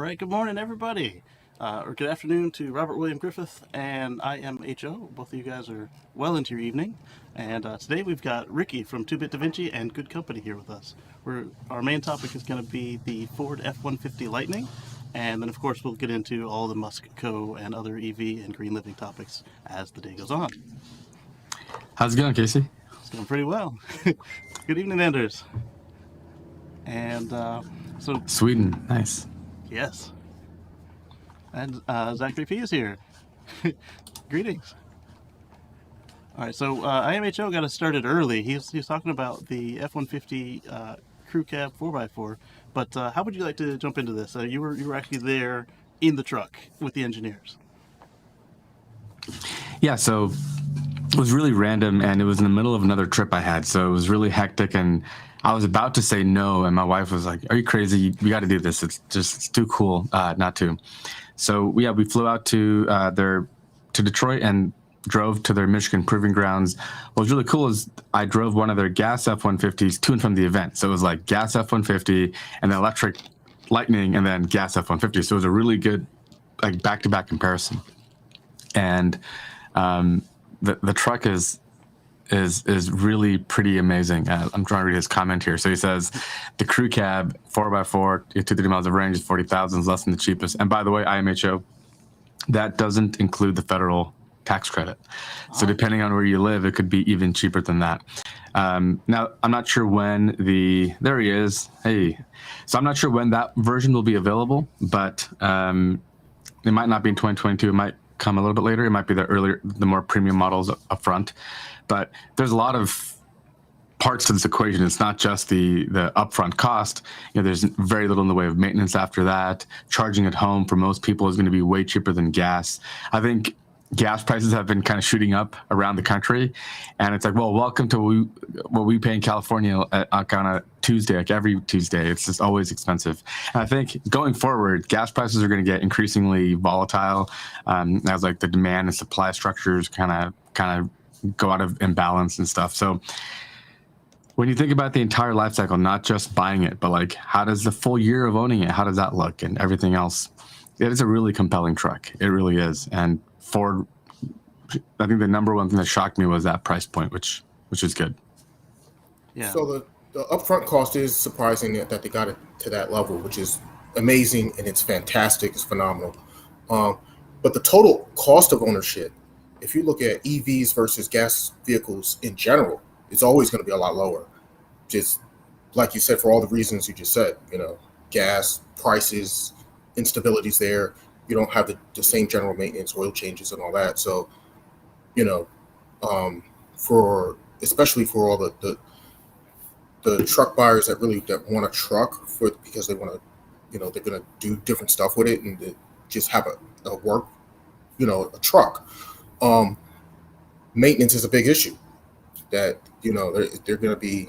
right, good morning, everybody. Or good afternoon to Robert William Griffith, and I am H.O. Both of you guys are well into your evening. And today we've got Ricky from 2-Bit Da Vinci and Good Company here with us. Our main topic is going to be the Ford F-150 Lightning, and then of course we'll get into all the Musk-Co and other EV and green living topics as the day goes on. How's it going, Kacey? It's going pretty well. Good evening, Anders. And so... Sweden, nice. Yes. And Zachary P is here. Greetings. All right, so IMHO got us started early. He was talking about the F-150 crew cab 4x4, but how would you like to jump into this? You were actually there in the truck with the engineers. Yeah, so it was really random, and it was in the middle of another trip I had, so it was really hectic, and I was about to say no, and my wife was like, "Are you crazy? We got to do this. It's too cool not to." So yeah, we flew out to Detroit and drove to their Michigan proving grounds. What was really cool is I drove one of their gas F-150s to and from the event. So it was like gas F-150 and then electric Lightning and then gas F-150. So it was a really good like back-to-back comparison. And the truck is really pretty amazing. I'm trying to read his comment here. So he says, the crew cab 4x4, 230 miles of range is 40,000, is less than the cheapest. And by the way, IMHO, that doesn't include the federal tax credit. So depending on where you live, it could be even cheaper than that. Now, I'm not sure when there he is. Hey. So I'm not sure when that version will be available, but it might not be in 2022. It might come a little bit later. It might be the more premium models up front. But there's a lot of parts to this equation. It's not just the upfront cost. There's very little in the way of maintenance after that. Charging at home for most people is going to be way cheaper than gas. I think gas prices have been kind of shooting up around the country, and it's like, well, welcome to what we pay in California on a Tuesday, like every Tuesday. It's just always expensive. And I think going forward, gas prices are going to get increasingly volatile as like the demand and supply structures kind of go out of imbalance and stuff. So when you think about the entire life cycle, not just buying it, but like how does the full year of owning it, how does that look and everything else? It is a really compelling truck. It really is. And Ford, I think the number one thing that shocked me was that price point, which is good. Yeah. So the upfront cost is surprising that they got it to that level, which is amazing, and it's fantastic. It's phenomenal. But the total cost of ownership, if you look at EVs versus gas vehicles in general, it's always going to be a lot lower. Just like you said, for all the reasons you just said, gas prices, instabilities there. You don't have the same general maintenance, oil changes, and all that. So, especially for all the truck buyers that want a truck because they want to, they're going to do different stuff with it and just have a work, a truck. Maintenance is a big issue that, they're going to be,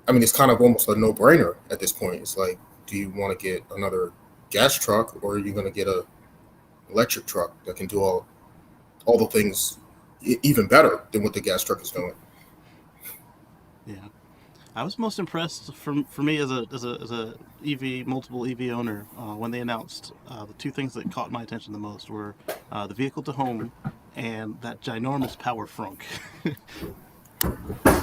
it's kind of almost a no-brainer at this point. It's like, do you want to get another gas truck, or are you going to get a electric truck that can do all the things even better than what the gas truck is doing? Yeah, I was most impressed for me as a multiple EV owner when they announced the two things that caught my attention the most were the vehicle to home and that ginormous power frunk.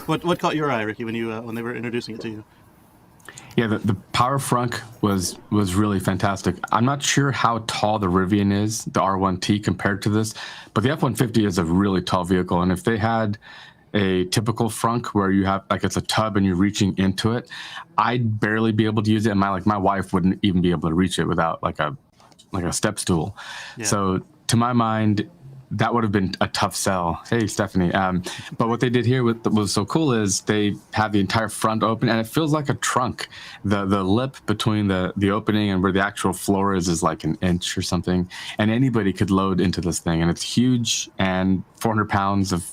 What caught your eye, Ricky, when they were introducing it to you? Yeah, the power frunk was really fantastic. I'm not sure how tall the Rivian is, the R1T, compared to this, but the F-150 is a really tall vehicle. And if they had a typical frunk where you have like it's a tub and you're reaching into it, I'd barely be able to use it, and my wife wouldn't even be able to reach it without like a step stool. Yeah. So to my mind, that would have been a tough sell. Hey, Stephanie. But what they did here was so cool is they have the entire front open, and it feels like a trunk. The lip between the opening and where the actual floor is like an inch or something, and anybody could load into this thing. And it's huge and 400 pounds of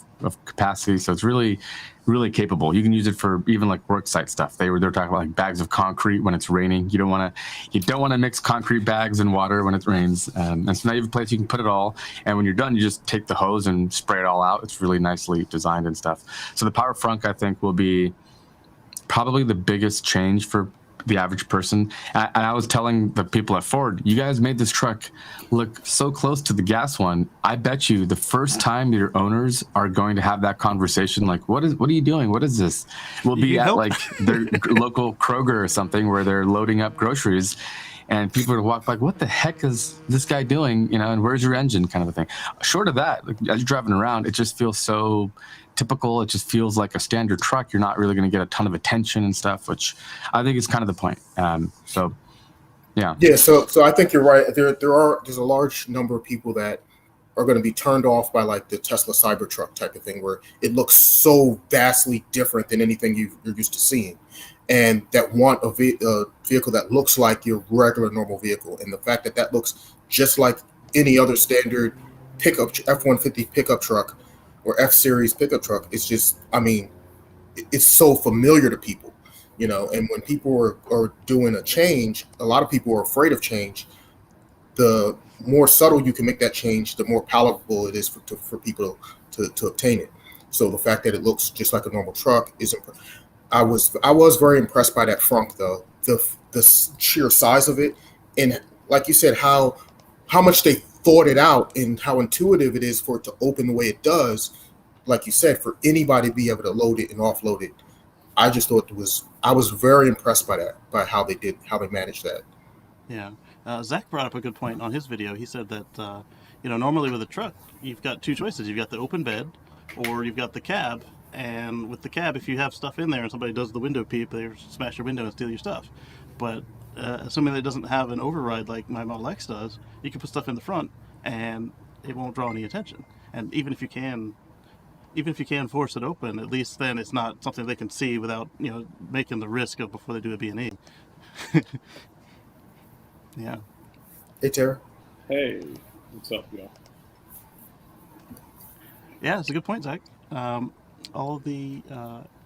capacity, so it's really, really capable. You can use it for even like work site stuff. They're talking about like bags of concrete when it's raining. You don't want to mix concrete bags and water when it rains. And so now you have a place you can put it all. And when you're done, you just take the hose and spray it all out. It's really nicely designed and stuff. So the power frunk, I think, will be probably the biggest change for the average person. And I was telling the people at Ford, you guys made this truck look so close to the gas one. I bet you the first time your owners are going to have that conversation, like, what are you doing? What is this? We'll be at like their local Kroger or something where they're loading up groceries, and people are walk like, what the heck is this guy doing? You know, and where's your engine, kind of a thing. Short of that, like, as you're driving around, it just feels so typical. It just feels like a standard truck. You're not really going to get a ton of attention and stuff, which I think is kind of the point. So I think you're right. There's a large number of people that are going to be turned off by like the Tesla Cybertruck type of thing, where it looks so vastly different than anything you're used to seeing, and that want a vehicle that looks like your regular normal vehicle. And the fact that that looks just like any other standard pickup F-150 pickup truck or F-Series pickup truck, it's just, I mean, it's so familiar to people, you know. And when people are doing a change, a lot of people are afraid of change. The more subtle you can make that change, the more palatable it is for people to obtain it. So the fact that it looks just like a normal truck is I was very impressed by that frunk, though. The sheer size of it, and like you said, how much they thought it out and how intuitive it is for it to open the way it does. Like you said, for anybody to be able to load it and offload it, I just thought I was very impressed by that, by how they managed that. Yeah. Zach brought up a good point on his video. He said that, normally with a truck, you've got two choices. You've got the open bed or you've got the cab. And with the cab, if you have stuff in there and somebody does the window peep, they smash your window and steal your stuff. But assuming that it doesn't have an override like my Model X does, you can put stuff in the front and it won't draw any attention. And even if you can force it open, at least then it's not something they can see without, making the risk of before they do a B&E. Yeah. Hey, Tara. Hey, what's up, y'all? Yeah, it's a good point, Zach. All of the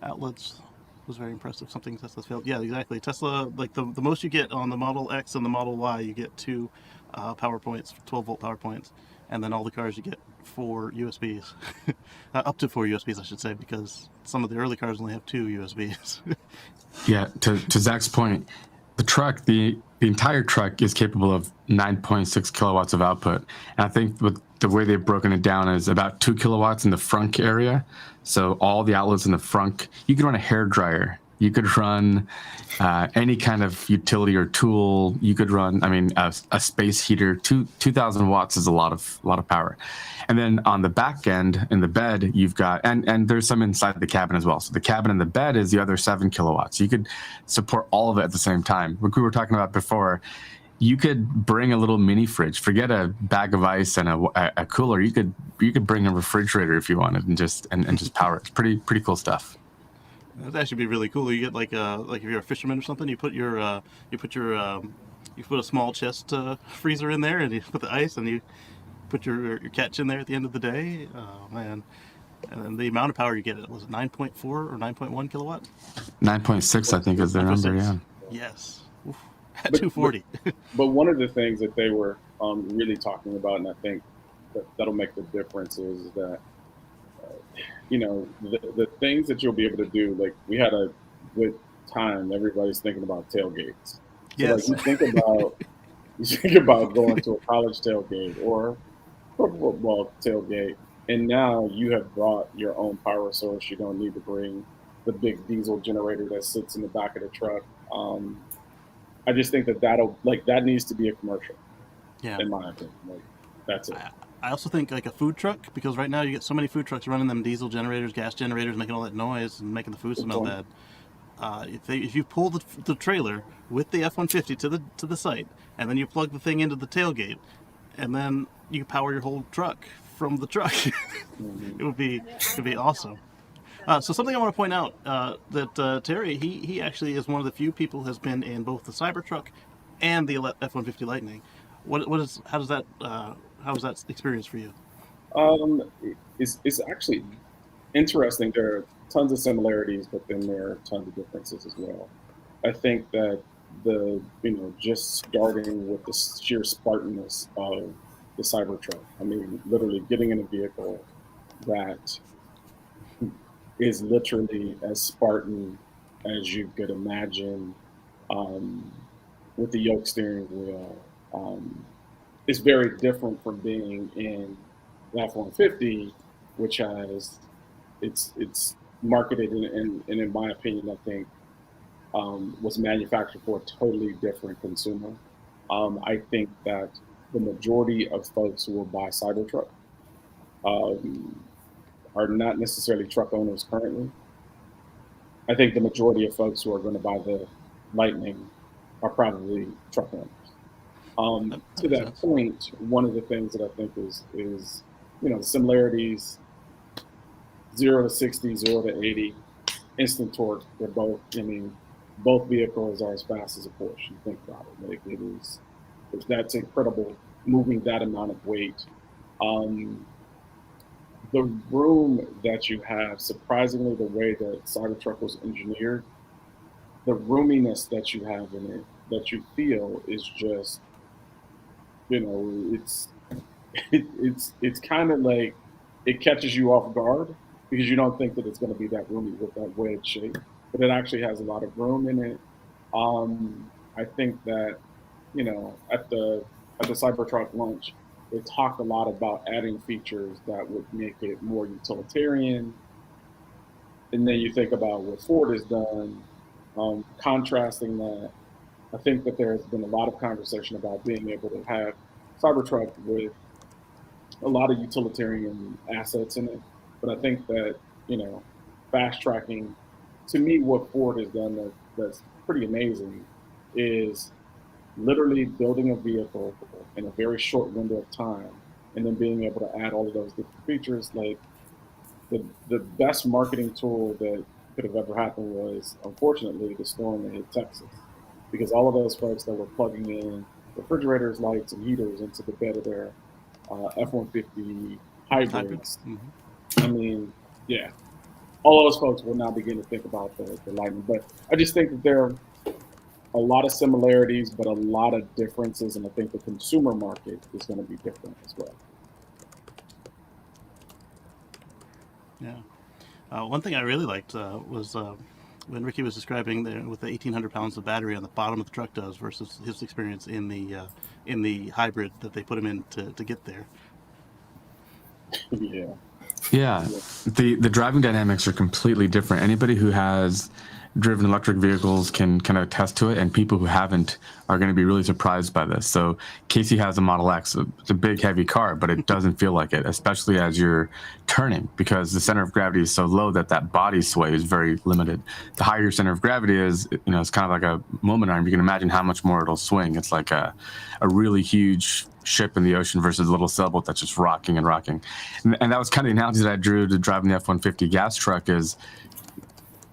outlets was very impressive. Something Tesla's failed. Yeah, exactly. Tesla, like the most you get on the Model X and the Model Y, you get two power points, 12-volt power points, and then all the cars you get 4 USBs. Up to 4 USBs, I should say, because some of the early cars only have 2 USBs. Yeah, to Zach's point, the truck, the entire truck is capable of 9.6 kilowatts of output. And I think with the way they've broken it down is about 2 kilowatts in the front area. So all the outlets in the front, you could run a hair dryer. You could run any kind of utility or tool. You could run, a space heater. 2,000 watts is a lot of power. And then on the back end in the bed, you've got, and there's some inside the cabin as well. So the cabin and the bed is the other 7 kilowatts. You could support all of it at the same time. Like we were talking about before, you could bring a little mini fridge. Forget a bag of ice and a cooler. You could bring a refrigerator if you wanted and just power it. It's pretty cool stuff. That'd actually be really cool. You get like if you're a fisherman or something, you put a small chest freezer in there, and you put the ice, and you put your catch in there at the end of the day. Oh man! And then the amount of power you get, was it 9.4 or 9.1 kilowatt? 9.6, I think, is their number. Yeah. Yes. Oof. At 240. But one of the things that they were really talking about, and I think that'll make the difference, is that the things that you'll be able to do. Like we had a good time. Everybody's thinking about tailgates. So Yes. Like you think about going to a college tailgate or a football tailgate, and now you have brought your own power source. You don't need to bring the big diesel generator that sits in the back of the truck. I just think that needs to be a commercial. Yeah. In my opinion, that's it. I also think like a food truck, because right now you get so many food trucks running them diesel generators, gas generators, making all that noise and making the food smell bad. If you pull the trailer with the F-150 to the site, and then you plug the thing into the tailgate, and then you power your whole truck from the truck, it would be awesome. So something I want to point out, that Terry, he actually is one of the few people who has been in both the Cybertruck and the F-150 Lightning. How was that experience for you? It's actually interesting. There are tons of similarities, but then there are tons of differences as well. I think that just starting with the sheer Spartanness of the Cybertruck. I mean, literally getting in a vehicle that is literally as Spartan as you could imagine with the yoke steering wheel. It's very different from being in the F-150, which has it's marketed and in my opinion, I think was manufactured for a totally different consumer. I think that the majority of folks who will buy Cybertruck um, are not necessarily truck owners currently. I think the majority of folks who are going to buy the Lightning are probably truck owners. That To makes that sense. point, one of the things that I think is the similarities 0 to 60, 0 to 80, instant torque. They're both. I mean, both vehicles are as fast as a Porsche. You think about it. Like that's incredible moving that amount of weight. Um, the room that you have, surprisingly, the way that Cybertruck was engineered, the roominess that you have in it, that you feel is just, it's it's kind of like it catches you off guard because you don't think that it's going to be that roomy with that wedge shape, but it actually has a lot of room in it. I think that at the Cybertruck launch, they talked a lot about adding features that would make it more utilitarian. And then you think about what Ford has done, contrasting that. I think that there's been a lot of conversation about being able to have Cybertruck with a lot of utilitarian assets in it. But I think that, fast tracking, to me, what Ford has done that's pretty amazing is literally building a vehicle in a very short window of time and then being able to add all of those different features. Like the best marketing tool that could have ever happened was, unfortunately, the storm that hit Texas, because all of those folks that were plugging in refrigerators, lights, and heaters into the bed of their F-150 Hybrid. hybrids. Hmm. I mean, yeah, all of those folks will now begin to think about the Lightning. But I just think that there are a lot of similarities, but a lot of differences, and I think the consumer market is going to be different as well. Yeah. One thing I really liked was when Ricky was describing with the 1,800 pounds of battery on the bottom of the truck does versus his experience in the hybrid that they put him in to get there. Yeah. Yeah, the driving dynamics are completely different. Anybody who has driven electric vehicles can kind of attest to it, and people who haven't are going to be really surprised by this. So Kacey has a Model X. It's a big, heavy car, but it doesn't feel like it, especially as you're turning, because the center of gravity is so low that body sway is very limited. The higher your center of gravity is, it's kind of like a moment arm. You can imagine how much more it'll swing. It's like a really huge ship in the ocean versus a little sailboat that's just rocking and rocking. And that was kind of the analogy that I drew to driving the F-150 gas truck is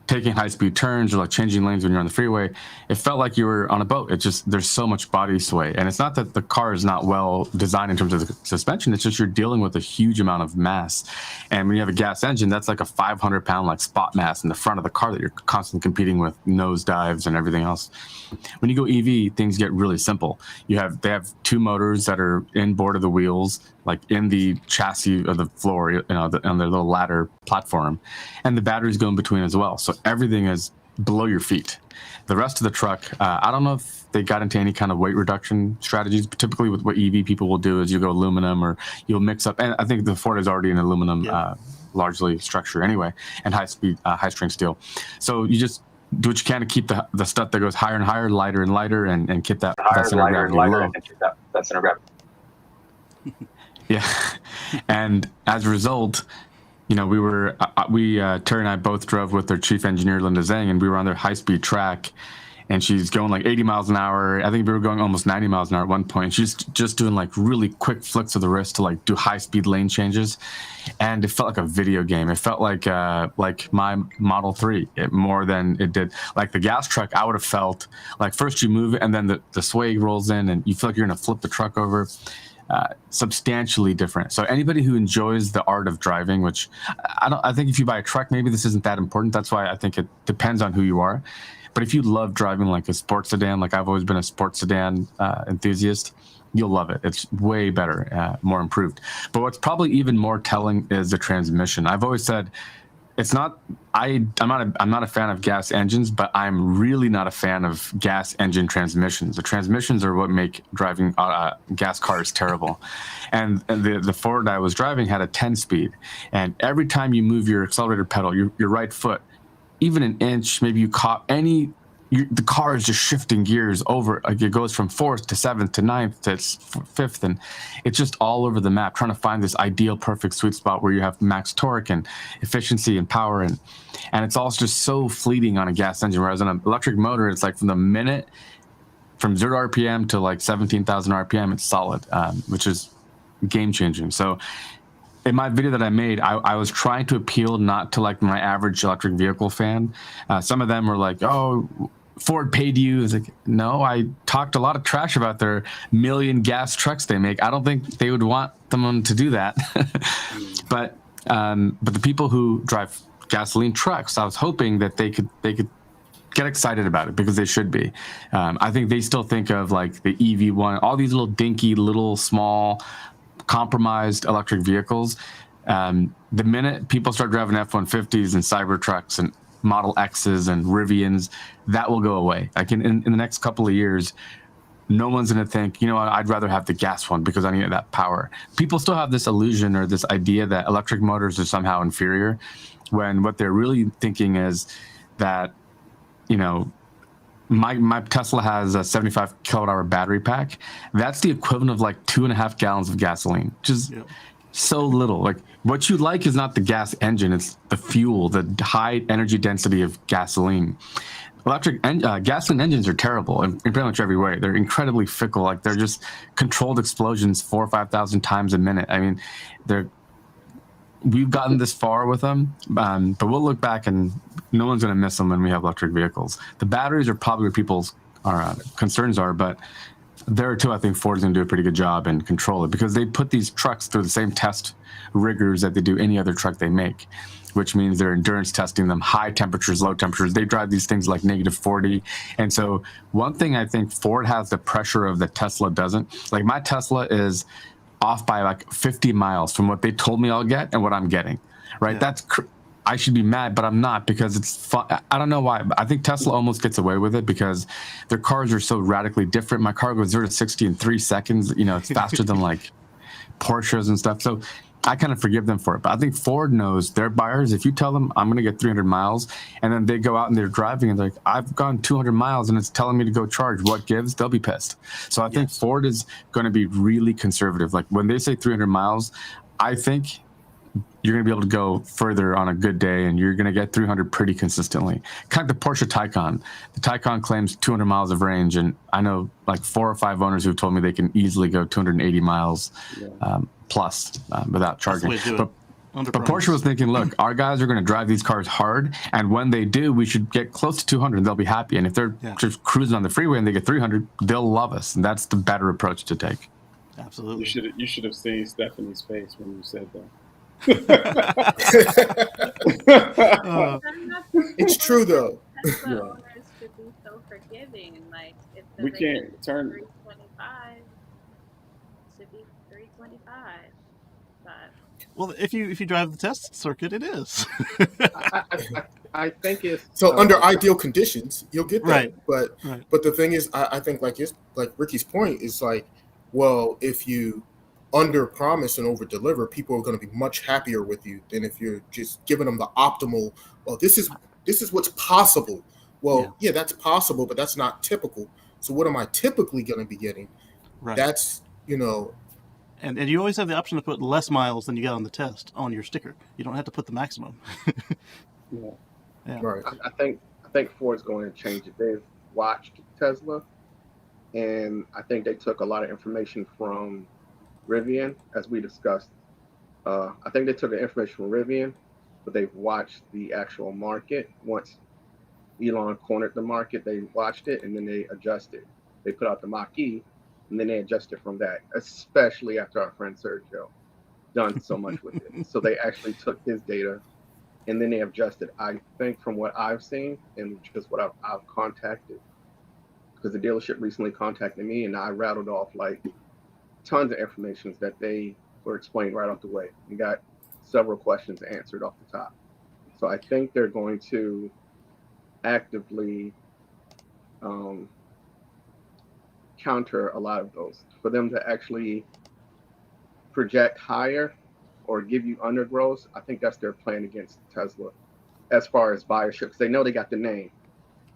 taking high-speed turns or like changing lanes when you're on the freeway. It felt like you were on a boat. It just, there's so much body sway. And it's not that the car is not well designed in terms of the suspension. It's just you're dealing with a huge amount of mass. And when you have a gas engine, that's like a 500-pound like spot mass in the front of the car that you're constantly competing with nosedives and everything else. When you go EV, things get really simple. They have two motors that are inboard of the wheels, like in the chassis of the floor, on their little ladder platform, and the batteries go in between as well. So everything is below your feet. The rest of the truck, I don't know if they got into any kind of weight reduction strategies, but typically with what EV people will do is you go aluminum or you'll mix up, and I think the Ford is already an aluminum, largely structure anyway, and high strength steel. So you just do what you can to keep the stuff that goes higher and higher, lighter and lighter, and keep that center of gravity low. That center of gravity. Yeah, and as a result, Terry and I both drove with their chief engineer, Linda Zhang, and we were on their high-speed track, and she's going like 80 miles an hour. I think we were going almost 90 miles an hour at one point. She's just doing like really quick flicks of the wrist to like do high-speed lane changes, and it felt like a video game. It felt like my Model 3 more than it did like the gas truck. I would have felt like first you move it, and then the sway rolls in, and you feel like you're gonna flip the truck over. Substantially different. So anybody who enjoys the art of driving, which I think if you buy a truck, maybe this isn't that important. That's why I think it depends on who you are. But if you love driving like a sports sedan, like I've always been a sports sedan enthusiast, you'll love it. It's way better, more improved. But what's probably even more telling is the transmission. I've always said it's not. I'm not a fan of gas engines, but I'm really not a fan of gas engine transmissions. The transmissions are what make driving gas cars terrible. And the Ford I was driving had a 10-speed, and every time you move your accelerator pedal, your right foot, even an inch, maybe you caught the car is just shifting gears over. Like it goes from 4th to 7th to 9th to 5th, and it's just all over the map, trying to find this ideal, perfect sweet spot where you have max torque and efficiency and power, and it's all just so fleeting on a gas engine. Whereas on an electric motor, it's like from the minute, from 0 RPM to like 17,000 RPM, it's solid, which is game changing. So in my video that I made, I was trying to appeal not to like my average electric vehicle fan. Some of them were like, "Oh, Ford paid you." It's like, no, I talked a lot of trash about their million gas trucks they make. I don't think they would want someone to do that. But the people who drive gasoline trucks, I was hoping that they could get excited about it, because they should be. I think they still think of like the EV1, all these little dinky, little small, compromised electric vehicles. The minute people start driving F-150s and Cybertrucks and Model X's and Rivians, that will go away. Like in the next couple of years, no one's going to think, you know what, I'd rather have the gas one because I need that power. People still have this illusion or this idea that electric motors are somehow inferior, when what they're really thinking is that, you know, my Tesla has a 75 kilowatt hour battery pack. That's the equivalent of like 2.5 gallons of gasoline, which is so little. Like, what you like is not the gas engine, it's the fuel, the high energy density of gasoline. Gasoline engines are terrible in pretty much every way. They're incredibly fickle. Like, they're just controlled explosions 4,000 or 5,000 times a minute. I mean, we've gotten this far with them, but we'll look back and no one's going to miss them when we have electric vehicles. The batteries are probably where people's concerns are, but there too, I think Ford's going to do a pretty good job and control it, because they put these trucks through the same test rigors that they do any other truck they make, which means they're endurance testing them, high temperatures, low temperatures. They drive these things like -40. And so one thing I think Ford has the pressure of that Tesla doesn't. Like, my Tesla is off by like 50 miles from what they told me I'll get and what I'm getting, right? Yeah. I should be mad, but I'm not, because it's fun. I don't know why, but I think Tesla almost gets away with it because their cars are so radically different. My car goes 0 to 60 in 3 seconds. You know, it's faster than like Porsches and stuff. So I kind of forgive them for it. But I think Ford knows their buyers. If you tell them I'm going to get 300 miles, and then they go out and they're driving and they're like, I've gone 200 miles and it's telling me to go charge, what gives? They'll be pissed. So I think Ford is going to be really conservative. Like, when they say 300 miles, I think you're going to be able to go further on a good day, and you're going to get 300 pretty consistently. Kind of the Porsche Taycan. The Taycan claims 200 miles of range, and I know like 4 or 5 owners who've told me they can easily go 280 miles plus without charging. But Porsche was thinking, look, our guys are going to drive these cars hard, and when they do, we should get close to 200 and they'll be happy. And if they're just cruising on the freeway and they get 300, they'll love us. And that's the better approach to take. Absolutely. You should have seen Stephanie's face when you said that. It's true though. Tesla owners should be so forgiving. Like, if we can't turn 325, should be 325. But Well, if you drive the test circuit, it is. I think it's So under ideal conditions, you'll get that. Right. But the thing is, I think like Ricky's point is like, well, if you under promise and over deliver, people are going to be much happier with you than if you're just giving them the optimal. Well, this is what's possible. Well, yeah, that's possible, but that's not typical. So what am I typically going to be getting? Right. That's, you know. And you always have the option to put less miles than you got on the test on your sticker. You don't have to put the maximum. Yeah. Right. I think Ford's going to change it. They've watched Tesla, and I think they took a lot of information from Rivian, as we discussed. I think they took the information from Rivian, but they've watched the actual market. Once Elon cornered the market, they watched it and then they adjusted. They put out the Mach-E and then they adjusted from that, especially after our friend Sergio done so much with it. So they actually took his data and then they adjusted. I think from what I've seen and just what I've contacted, because the dealership recently contacted me and I rattled off like tons of information that they were explained right off the way. We got several questions answered off the top. So I think they're going to actively counter a lot of those. For them to actually project higher or give you undergrowths, I think that's their plan against Tesla as far as buyership. Because they know they got the name.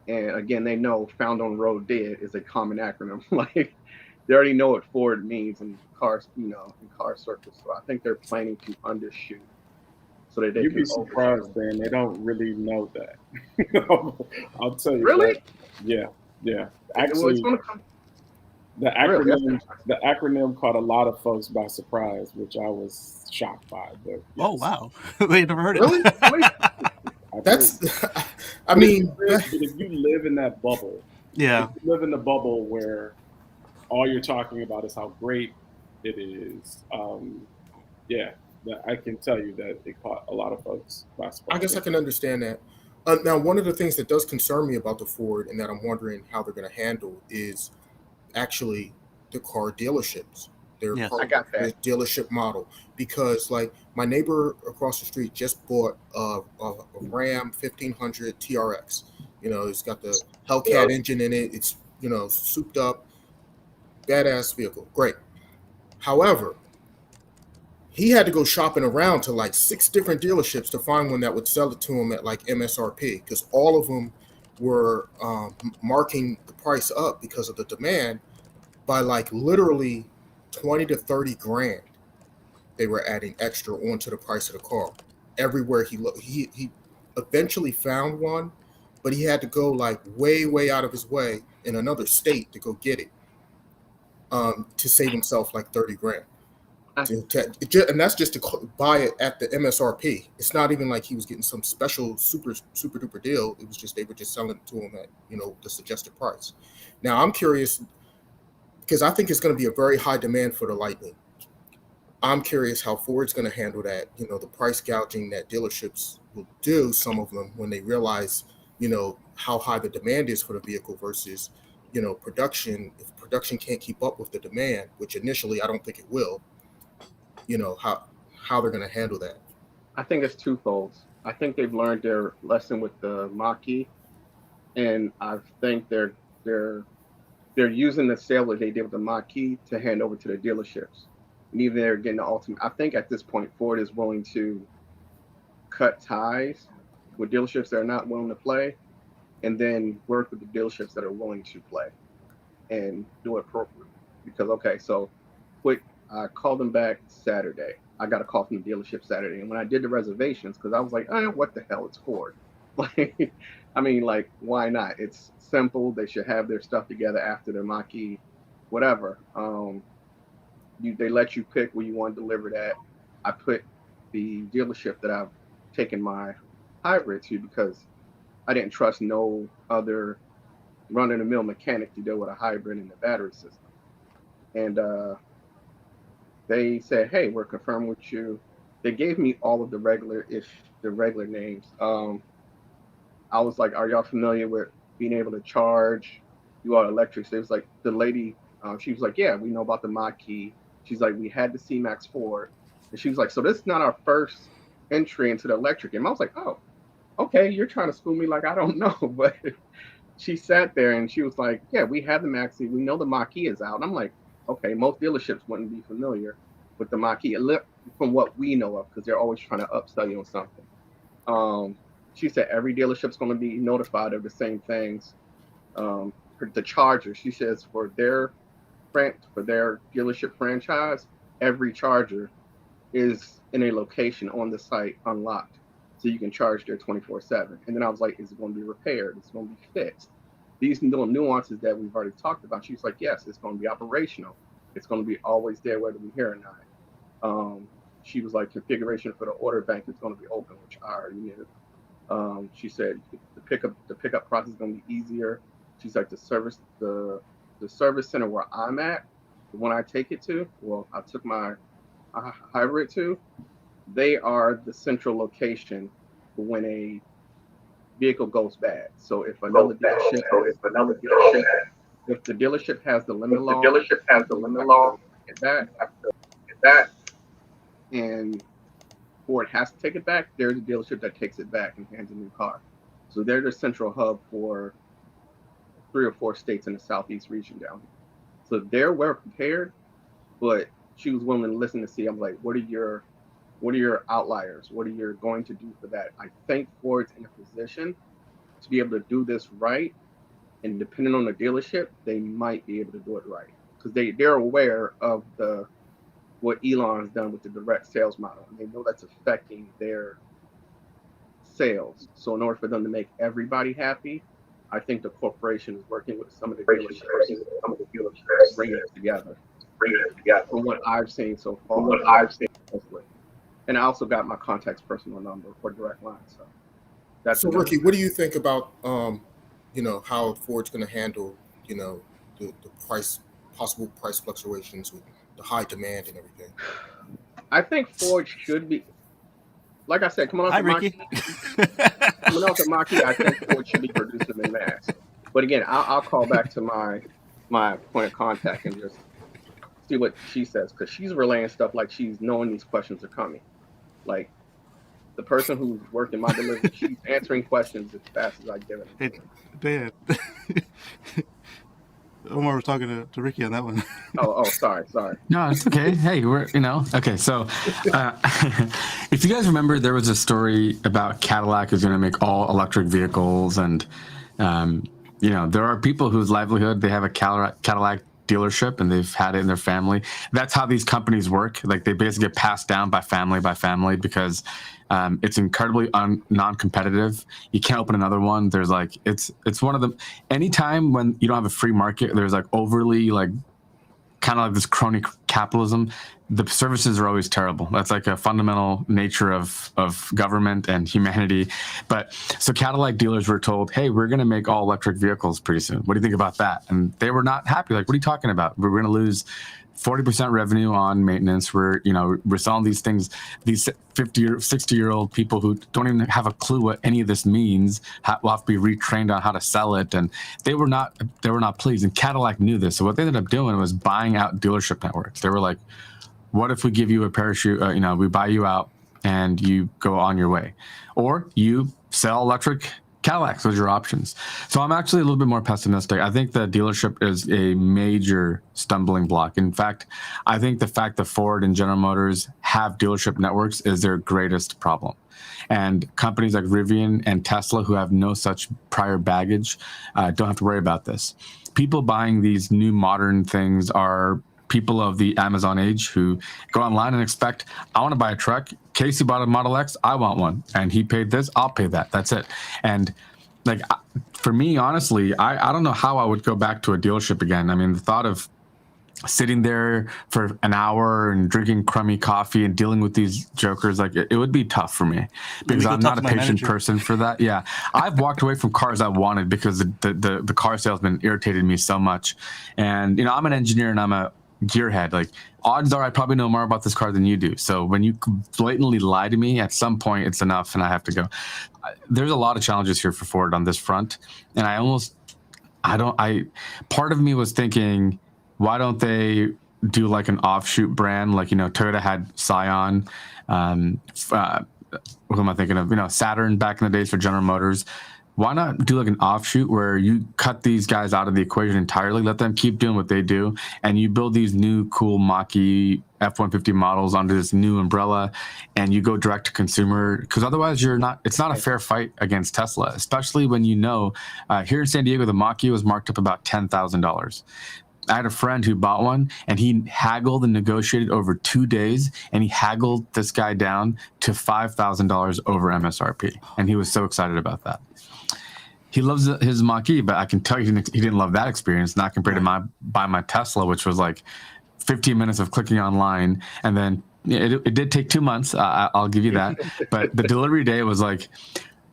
And again, they know found on road dead is a common acronym. Like they already know what Ford means in cars, in car circles. So I think they're planning to undershoot so that they You'd can be surprised, overshoot. Dan. They don't really know that. I'll tell you Really? that. Yeah, yeah. Well, it's Actually, going to come. the Really? That's acronym caught a lot of folks by surprise, which I was shocked by. But Oh yes, wow, they never heard it. really? Really? I told That's, you. I But mean, if you live in that bubble, Yeah, if you live in the bubble where all you're talking about is how great it is, yeah, I can tell you that it caught a lot of folks by I guess surprise. I can understand that. Now, one of the things that does concern me about the Ford and that I'm wondering how they're going to handle is actually the car dealerships, their yes. I got their that. dealership model. Because, like, my neighbor across the street just bought a Ram 1500 TRX. It's got the Hellcat engine in it. It's, souped up, badass vehicle. Great. However, he had to go shopping around to like 6 different dealerships to find one that would sell it to him at like MSRP, because all of them were marking the price up because of the demand by like literally 20 to 30 grand. They were adding extra onto the price of the car everywhere he looked. He eventually found one, but he had to go like way out of his way in another state to go get it, to save himself like 30 grand. I, And that's just to buy it at the MSRP. It's not even like he was getting some special super duper deal. It was just they were just selling it to him at the suggested price. Now I'm curious because I think it's going to be a very high demand for the Lightning. I'm curious how Ford's going to handle that. The price gouging that dealerships will do. Some of them when they realize how high the demand is for the vehicle versus production. If production can't keep up with the demand, which initially I don't think it will, how they're going to handle that. I think it's twofold. I think they've learned their lesson with the Mach-E, and I think they're using the sale that they did with the Mach-E to hand over to the dealerships. And even they're getting the ultimate. I think at this point, Ford is willing to cut ties with dealerships that are not willing to play, and then work with the dealerships that are willing to play and do it appropriately. Because so quick, I called them back Saturday. I got a call from the dealership Saturday, and when I did the reservations, because I was like, what the hell? It's Ford. Like, I mean, like, why not? It's simple. They should have their stuff together after their Mach-E, whatever. They let you pick where you want delivered at. I put the dealership that I've taken my hybrid to because I didn't trust no other run-of-the-mill mechanic to deal with a hybrid and the battery system. And they said, hey, we're confirming with you. They gave me all of the regular names. I was like, are y'all familiar with being able to charge you all electric? So it was like the lady, she was like, yeah, we know about the Mach-E. She's like, we had the C-Max Ford. And she was like, so this is not our first entry into the electric. And I was like, oh, okay, you're trying to school me like I don't know. But she sat there and she was like, yeah, we have the Maxi. We know the Mach-E is out. And I'm like, okay, most dealerships wouldn't be familiar with the Mach-E from what we know of, because they're always trying to upsell you on something. She said every dealership's going to be notified of the same things. The charger, she says, for their dealership franchise, every charger is in a location on the site unlocked, so you can charge there 24/7. And then I was like, is it going to be repaired? It's going to be fixed. These little nuances that we've already talked about. She's like, yes, it's going to be operational. It's going to be always there whether we're here or not. She was like, configuration for the order bank is going to be open, which I already knew. She said the pickup process is going to be easier. She's like, the service center where I'm at, the one I take it to, I took my hybrid to, they are the central location for when a vehicle goes bad. So if the dealership has the limit law, get that. And Ford has to take it back, there's a dealership that takes it back and hands a new car. So they're the central hub for 3 or 4 states in the Southeast region down here. So they're well prepared, but she was willing to listen to see. I'm like, what are your outliers? What are you going to do for that? I think Ford's in a position to be able to do this right, and depending on the dealership, they might be able to do it right because they're aware of what Elon's done with the direct sales model, and they know that's affecting their sales. So in order for them to make everybody happy, I think the corporation is working with some of the dealerships, bringing it together. From what I've seen so far, and I also got my contact's personal number for direct line. So that's so Ricky, what do you think about how Ford's going to handle the possible price fluctuations with the high demand and everything? I think Ford should be, like I said, coming off Hi, the Ricky. Mach-E, I think Ford should be producing them in mass. But again, I'll call back to my point of contact and just see what she says, because she's relaying stuff like she's knowing these questions are coming. Like the person who's working my delivery, she's answering questions as fast as I give it. Hey, Dan. Omar was talking to Ricky on that one. Oh, sorry. No, it's okay. Hey, okay. So, if you guys remember, there was a story about Cadillac is going to make all electric vehicles, and there are people whose livelihood they have a Cadillac dealership and they've had it in their family. That's how these companies work. Like they basically get passed down by family because it's incredibly non-competitive. You can't open another one. There's like it's one of the anytime when you don't have a free market, there's like overly like kind of like this crony capitalism. The services are always terrible. That's like a fundamental nature of government and humanity. But so Cadillac dealers were told, hey, we're going to make all electric vehicles pretty soon. What do you think about that? And they were not happy. Like, what are you talking about? We're going to lose 40% revenue on maintenance. We're selling these things, these 50 or 60-year-old people who don't even have a clue what any of this means will have to be retrained on how to sell it. And they were not pleased. And Cadillac knew this. So what they ended up doing was buying out dealership networks. They were like, what if we give you a parachute, we buy you out and you go on your way, or you sell electric Cadillacs? Those are your options. So I'm actually a little bit more pessimistic. I think the dealership is a major stumbling block. In fact, I think the fact that Ford and General Motors have dealership networks is their greatest problem. And companies like Rivian and Tesla, who have no such prior baggage, don't have to worry about this. People buying these new modern things are people of the Amazon age who go online and expect, I want to buy a truck. Kacey bought a Model X. I want one. And he paid this. I'll pay that. That's it. And like, for me, honestly, I don't know how I would go back to a dealership again. I mean, the thought of sitting there for an hour and drinking crummy coffee and dealing with these jokers, like it would be tough for me because I'm not a patient person for that. Yeah. I've walked away from cars I wanted because the car salesman irritated me so much. And, I'm an engineer and I'm a gearhead. Like, odds are I probably know more about this car than you do. So when you blatantly lie to me, at some point it's enough and I have to go. There's a lot of challenges here for Ford on this front. And part of me was thinking, why don't they do like an offshoot brand? Like, Toyota had Scion. What am I thinking of? Saturn back in the days for General Motors. Why not do like an offshoot where you cut these guys out of the equation entirely, let them keep doing what they do, and you build these new cool Mach-E F-150 models under this new umbrella, and you go direct to consumer? Because otherwise it's not a fair fight against Tesla, especially when here in San Diego, the Mach-E was marked up about $10,000. I had a friend who bought one and he haggled and negotiated over 2 days, and he haggled this guy down to $5,000 over MSRP. And he was so excited about that. He loves his Mach-E, but I can tell you he didn't love that experience, not compared to my Tesla, which was like 15 minutes of clicking online. And then it did take 2 months. I'll give you that. But the delivery day was like,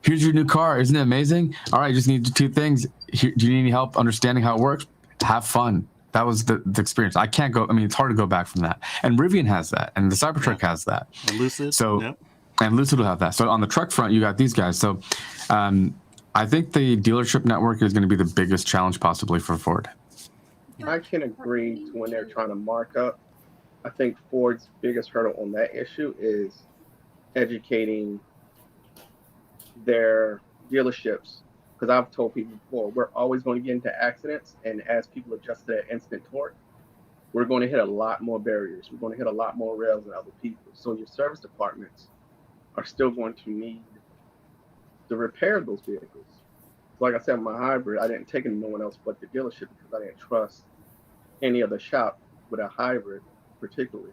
here's your new car. Isn't it amazing? All right, just need 2 things. Do you need any help understanding how it works? Have fun. That was the experience. I can't go. I mean, it's hard to go back from that. And Rivian has that. And the Cybertruck has that. And Lucid. So, yep. And Lucid will have that. So on the truck front, you got these guys. So I think the dealership network is going to be the biggest challenge possibly for Ford. I can agree to when they're trying to mark up. I think Ford's biggest hurdle on that issue is educating their dealerships, because I've told people before, we're always going to get into accidents, and as people adjust to that instant torque, we're going to hit a lot more barriers. We're going to hit a lot more rails than other people. So your service departments are still going to need to repair those vehicles. So like I said, my hybrid, I didn't take it to no one else but the dealership because I didn't trust any other shop with a hybrid particularly.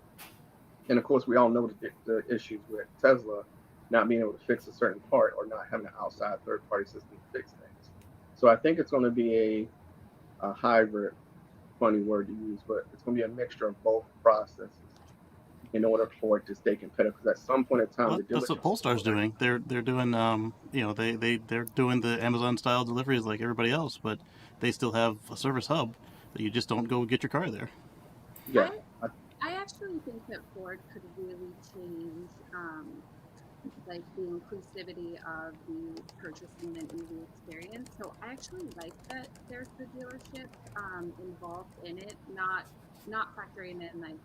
And of course, we all know the issues with Tesla not being able to fix a certain part or not having an outside third-party system to fix things. So I think it's going to be a hybrid, funny word to use, but it's going to be a mixture of both processes in order for it to stay competitive. Because at some point in time, Well, that's what Polestar's doing. They're doing they're doing the Amazon style deliveries like everybody else, but they still have a service hub that you just don't go get your car there. Yeah. I actually think that Ford could really change like the inclusivity of the purchasing an EV experience. So I actually like that there's the dealership involved in it, not factoring in like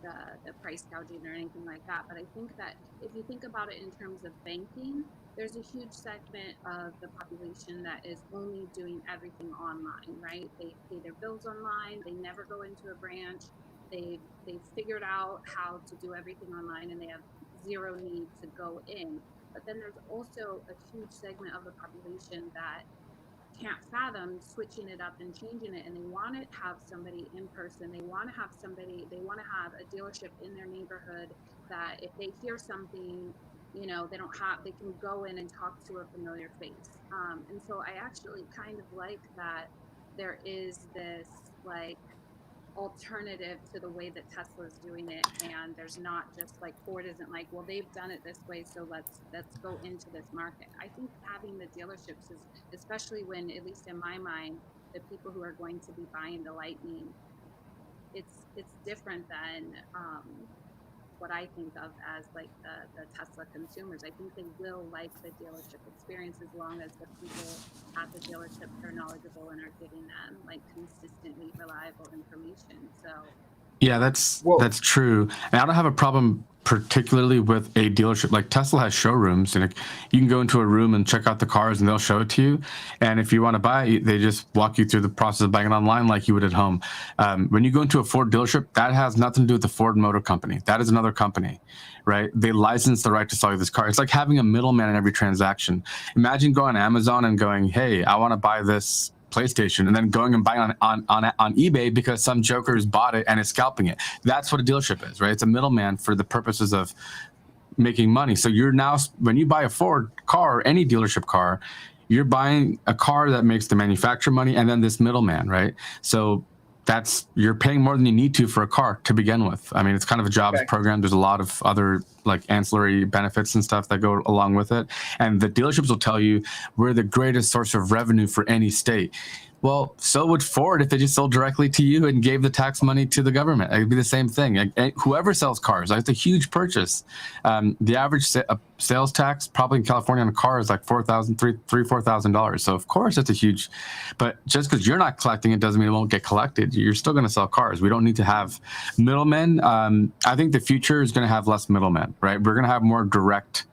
the price gouging or anything like that. But I think that if you think about it in terms of banking, there's a huge segment of the population that is only doing everything online, right? They pay their bills online, they never go into a branch. They've figured out how to do everything online, and they have zero need to go in. But then there's also a huge segment of the population that can't fathom switching it up and changing it, and they want to have somebody in person. They want to have a dealership in their neighborhood that if they hear something, they can go in and talk to a familiar face. And so I actually kind of like that there is this like alternative to the way that Tesla's doing it, and there's not just like Ford isn't like, well, they've done it this way, so let's go into this market. I think having the dealerships is, especially when, at least in my mind, the people who are going to be buying the Lightning, it's different than what I think of as like the Tesla consumers. I think they will like the dealership experience as long as the people at the dealership are knowledgeable and are giving them like consistently reliable information. So Yeah, that's Well, true. And I don't have a problem particularly with a dealership. Like Tesla has showrooms, and you can go into a room and check out the cars, and they'll show it to you. And if you want to buy it, they just walk you through the process of buying it online like you would at home. When you go into a Ford dealership, that has nothing to do with the Ford Motor Company. That is another company, right? They license the right to sell you this car. It's like having a middleman in every transaction. Imagine going on Amazon and going, "Hey, I want to buy this PlayStation," and then going and buying on eBay because some joker's bought it and is scalping it. That's what a dealership is, right? It's a middleman for the purposes of making money. So you're now, when you buy a Ford car or any dealership car, you're buying a car that makes the manufacturer money and then this middleman, right? So you're paying more than you need to for a car to begin with. I mean, it's kind of a jobs program. There's a lot of other like ancillary benefits and stuff that go along with it. And the dealerships will tell you we're the greatest source of revenue for any state. Well, so would Ford if they just sold directly to you and gave the tax money to the government. It'd be the same thing. Whoever sells cars, it's a huge purchase. The average sales tax probably in California on a car is like $4,000. So of course it's a huge, but just because you're not collecting it doesn't mean it won't get collected. You're still going to sell cars. We don't need to have middlemen. I think the future is going to have less middlemen, right? We're going to have more directness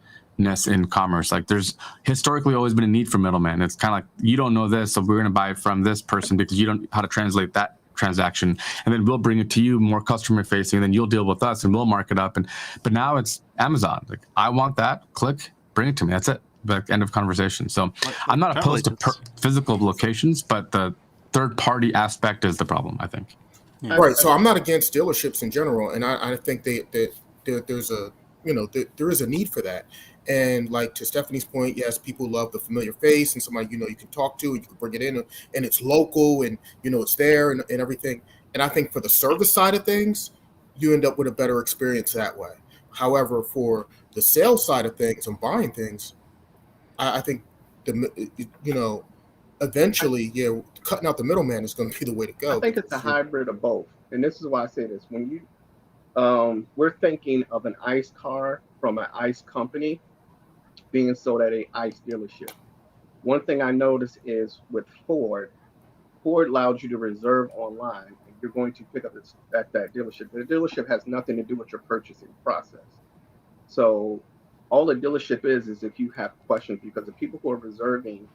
in commerce. Like there's historically always been a need for middlemen. It's kind of like, you don't know this, so we're going to buy from this person because you don't know how to translate that transaction, and then we'll bring it to you more customer facing, and then you'll deal with us and we'll mark it up. But now it's Amazon. Like, I want that, click, bring it to me. That's it. Like, end of conversation. So I'm not opposed to physical locations, but the third party aspect is the problem, I think. Yeah. Right. So I'm not against dealerships in general, and I think that there's a there is a need for that. And like to Stephanie's point, yes, people love the familiar face and somebody you can talk to, and you can bring it in, and it's local, and it's there and everything. And I think for the service side of things, you end up with a better experience that way. However, for the sales side of things and buying things, I think eventually, cutting out the middleman is going to be the way to go. I think it's a hybrid of both, and this is why I say this: when we're thinking of an ICE car from an ICE company being sold at a ICE dealership. One thing I noticed is with Ford allows you to reserve online, and you're going to pick up at that dealership. The dealership has nothing to do with your purchasing process. So all the dealership is if you have questions, because the people who are reserving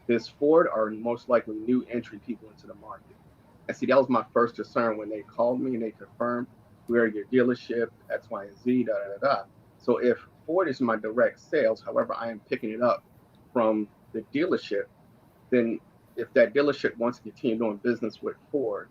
this Ford are most likely new entry people into the market. And see, that was my first concern when they called me and they confirmed, we're your dealership, X, Y, and Z, da, da, da, da. So if Ford is my direct sales, however, I am picking it up from the dealership, then if that dealership wants to continue doing business with Ford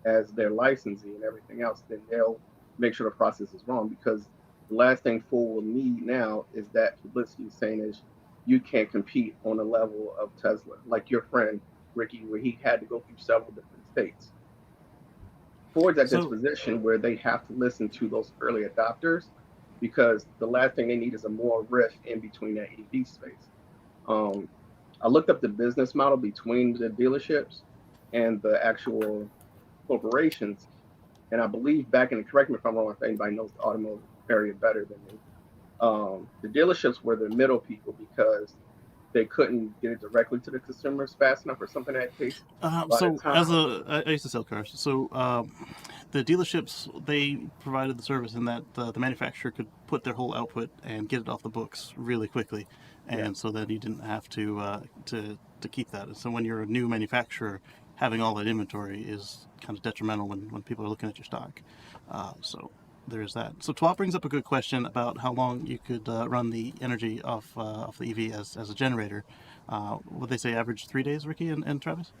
as their licensee and everything else, then they'll make sure the process is wrong, because the last thing Ford will need now is that publicity saying is you can't compete on the level of Tesla, like your friend Ricky, where he had to go through several different states. Ford's at this position where they have to listen to those early adopters, because the last thing they need is a more rift in between that EV space. I looked up the business model between the dealerships and the actual corporations, and I believe back in, correct me if I'm wrong, if anybody knows the automotive area better than me, the dealerships were the middle people because they couldn't get it directly to the consumers fast enough or something like that case. I used to sell cars. So the dealerships, they provided the service in that the manufacturer could put their whole output and get it off the books really quickly, and so that you didn't have to keep that. And so when you're a new manufacturer, having all that inventory is kind of detrimental when people are looking at your stock. So there's that. So Twa brings up a good question about how long you could run the energy off the EV as a generator. Would they say average 3 days, Ricky and Travis?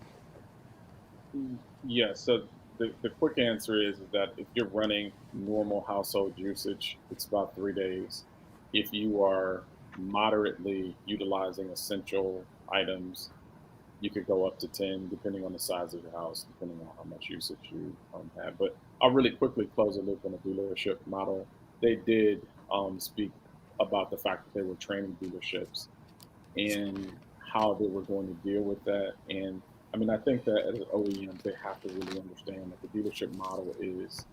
Yeah, so the quick answer is that if you're running normal household usage, it's about 3 days. If you are moderately utilizing essential items, you could go up to 10, depending on the size of your house, depending on how much usage you have. But I'll really quickly close the loop on the dealership model. They did speak about the fact that they were training dealerships and how they were going to deal with that. And I mean, I think that as an OEM, they have to really understand that the dealership model is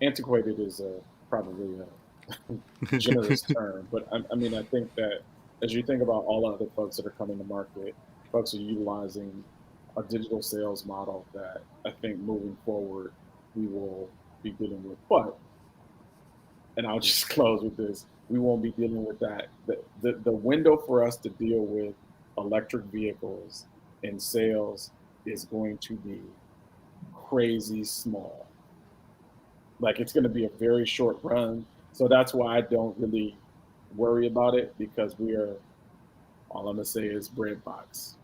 antiquated, is probably a generous term. But I mean, I think that as you think about all other folks that are coming to market, folks are utilizing a digital sales model that I think moving forward we will be dealing with. But, and I'll just close with this, we won't be dealing with that. The window for us to deal with electric vehicles and sales is going to be crazy small. Like, it's going to be a very short run. So that's why I don't really worry about it, because we are, all I'm going to say is bread box.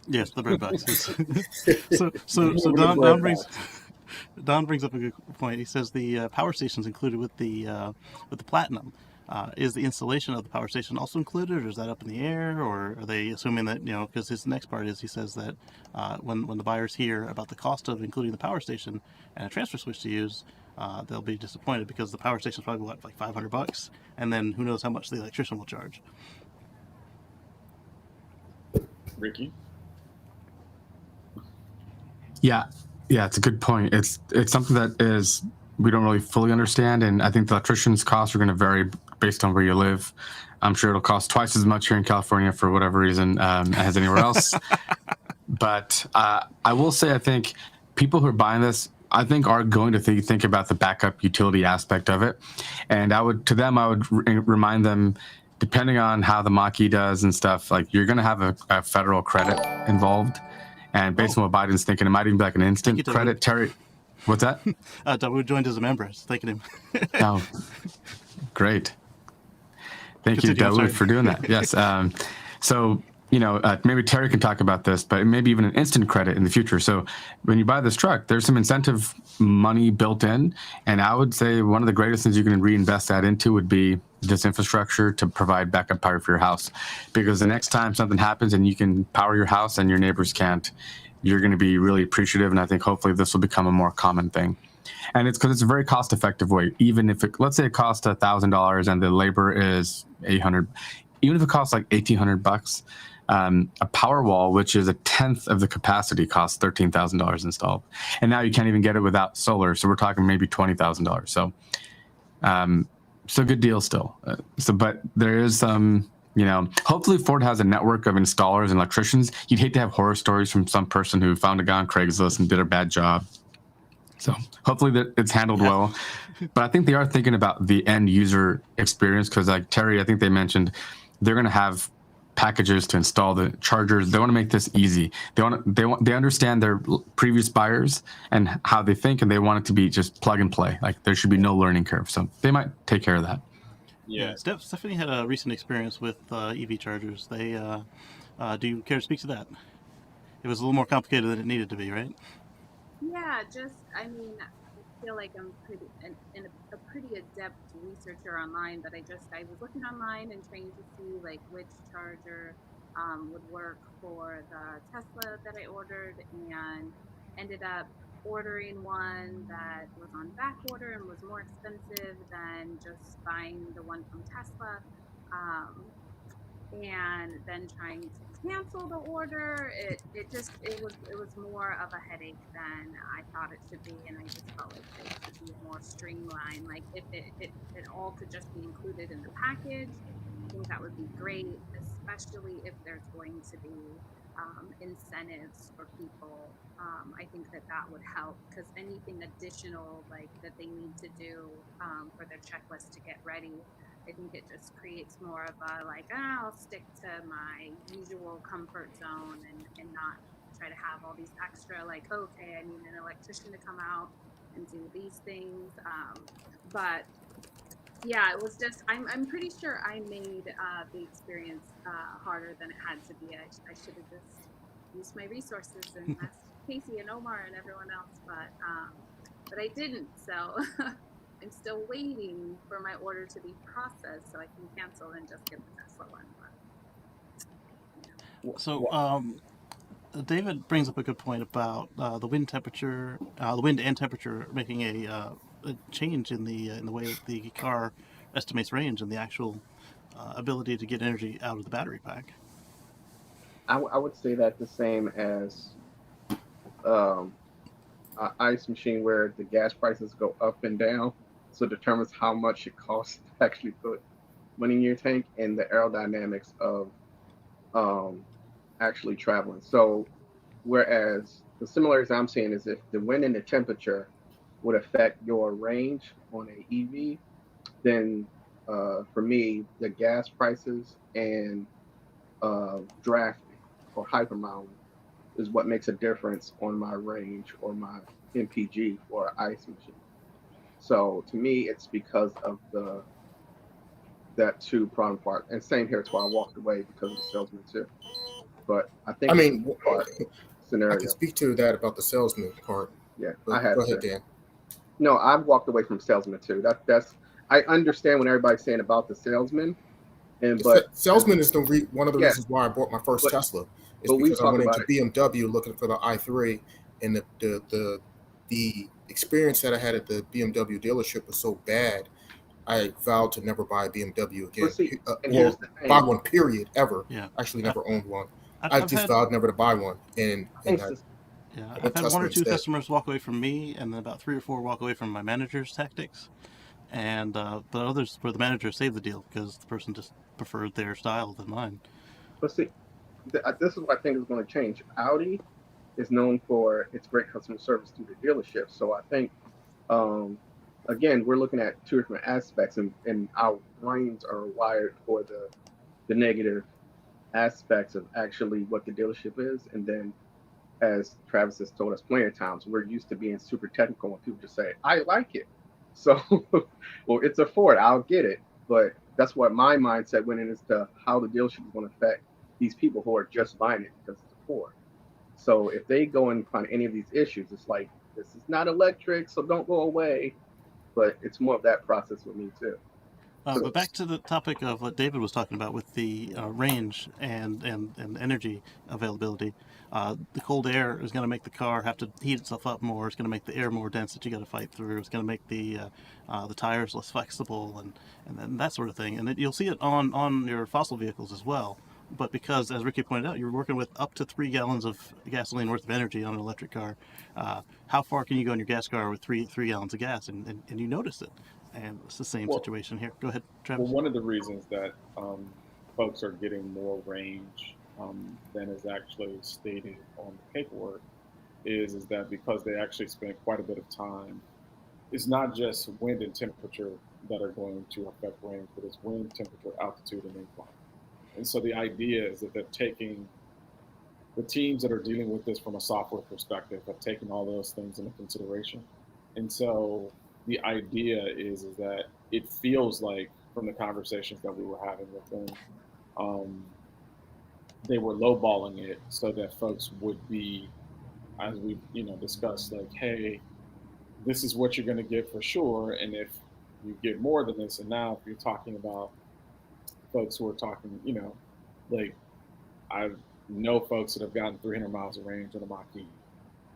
Yes, the bread box. so Don brings up a good point. He says the power station's included with the Platinum. Is the installation of the power station also included, or is that up in the air, or are they assuming that, because his next part is, he says that when the buyers hear about the cost of including the power station and a transfer switch to use, they'll be disappointed, because the power station's probably like $500, and then who knows how much the electrician will charge. Ricky? Yeah, it's a good point. It's something that is we don't really fully understand, and I think the electrician's costs are going to vary based on where you live. I'm sure it'll cost twice as much here in California for whatever reason as anywhere else. But I will say, I think people who are buying this, I think, are going to think about the backup utility aspect of it, and I would remind them, depending on how the Mach-E does and stuff, like, you're going to have a federal credit involved. And based on what Biden's thinking, it might even be like an instant credit. Terry, what's that? Dawood joined as a member. Thanking him. Oh, great. Thank you, Dawood, for doing that. Yes. So, maybe Terry can talk about this, but maybe even an instant credit in the future. So when you buy this truck, there's some incentive money built in. And I would say one of the greatest things you can reinvest that into would be this infrastructure to provide backup power for your house. Because the next time something happens and you can power your house and your neighbors can't, you're going to be really appreciative. And I think hopefully this will become a more common thing. And it's because it's a very cost-effective way. Even if let's say it costs $1,000 and the labor is $800, even if it costs like $1,800, a power wall, which is a tenth of the capacity, costs $13,000 installed. And now you can't even get it without solar. So we're talking maybe $20,000. So, good deal still. But there is hopefully Ford has a network of installers and electricians. You'd hate to have horror stories from some person who found a guy on Craigslist and did a bad job. So hopefully that it's handled well. But I think they are thinking about the end user experience, because like Terry, I think they mentioned they're going to have packages to install the chargers. They want to make this easy. They understand their previous buyers and how they think, and they want it to be just plug and play. Like there should be no learning curve. So they might take care of that. Yeah, Stephanie had a recent experience with EV chargers. They do you care to speak to that? It was a little more complicated than it needed to be, right? Yeah, I mean, I feel like I'm a pretty adept researcher online, but I was looking online and trying to see like which charger would work for the Tesla that I ordered, and ended up ordering one that was on back order and was more expensive than just buying the one from Tesla. Um, and then trying to cancel the order, it was more of a headache than I thought it should be, and I just felt like it should be more streamlined. Like if it all could just be included in the package, I think that would be great, especially if there's going to be incentives for people. I think that would help, because anything additional like that they need to do for their checklist to get ready, I think it just creates more of a like, I'll stick to my usual comfort zone and not try to have all these extra, like, okay, I need an electrician to come out and do these things. But yeah, it was just, I'm pretty sure I made the experience harder than it had to be. I should have just used my resources and asked Kacey and Omar and everyone else, but I didn't. So I'm still waiting for my order to be processed so I can cancel and just get the Tesla one. But, So David brings up a good point about the wind temperature, the wind and temperature making a change in the way that the car estimates range and the actual ability to get energy out of the battery pack. I would say that the same as um, an ice machine where the gas prices go up and down, so it determines how much it costs to actually put money in your tank, and the aerodynamics of um, actually traveling. So whereas the similarities I'm seeing is if the wind and the temperature would affect your range on a EV, then for me, the gas prices and drafting or hypermiling is what makes a difference on my range or my MPG for an ice machine. So to me, it's because of that two problem part. And same here, it's why I walked away because of the salesman too. But I think I it's mean, a part I can scenario. speak to that about the salesman part. Yeah, But I had go ahead, to. Dan. No, I've walked away from salesman too. That's I understand what everybody's saying about the salesman, and but Salesman is one of the yeah, reasons why I bought my first but Tesla. Is but we've because I talked went about into it. BMW looking for the i3, and the experience that I had at the BMW dealership was so bad. I vowed to never buy a BMW But again, see, and here's or the buy thing. one. Period. Ever. Yeah, Actually, I've, never owned one. I I've just had vowed never to buy one, I and think I yeah, I've went had one Tesla or two instead. customers walk away from me, and then about 3 or 4 walk away from my manager's tactics, and but others where the manager saved the deal because the person just preferred their style than mine. but see, this is what I think is going to change. Audi is known for its great customer service through the dealership. So I think um, again, we're looking at two different aspects, and our brains are wired for the negative aspects of actually what the dealership is, and then as Travis has told us plenty of times, we're used to being super technical when people just say, I like it. So, well, it's a Ford, I'll get it. But that's what my mindset went in as to how the dealership is going to affect these people who are just buying it because it's a Ford. So if they go and find any of these issues, it's like, this is not electric, so don't go away. But it's more of that process with me too. So, But back to the topic of what David was talking about with the range and energy availability. The cold air is going to make the car have to heat itself up more. It's going to make the air more dense that you got to fight through. It's going to make the tires less flexible and that sort of thing. And you'll see it on your fossil vehicles as well. But because, as Ricky pointed out, you're working with up to 3 gallons of gasoline worth of energy on an electric car. How far can you go in your gas car with three gallons of gas, and you notice it? And it's the same Well, situation here. Go ahead, well, Travis. one of the reasons that folks are getting more range than is actually stated on the paperwork is that because they actually spent quite a bit of time, it's not just wind and temperature that are going to affect range, but it's wind, temperature, altitude, and incline. And so the idea is that they're taking the teams that are dealing with this from a software perspective have taken all those things into consideration. And so the idea is that it feels like from the conversations that we were having with them, um, they were lowballing it so that folks would be, as we discussed, like, hey, this is what you're going to get for sure, and if you get more than this, and now if you're talking about folks who are talking, like I know folks that have gotten 300 miles of range on a Mach-E,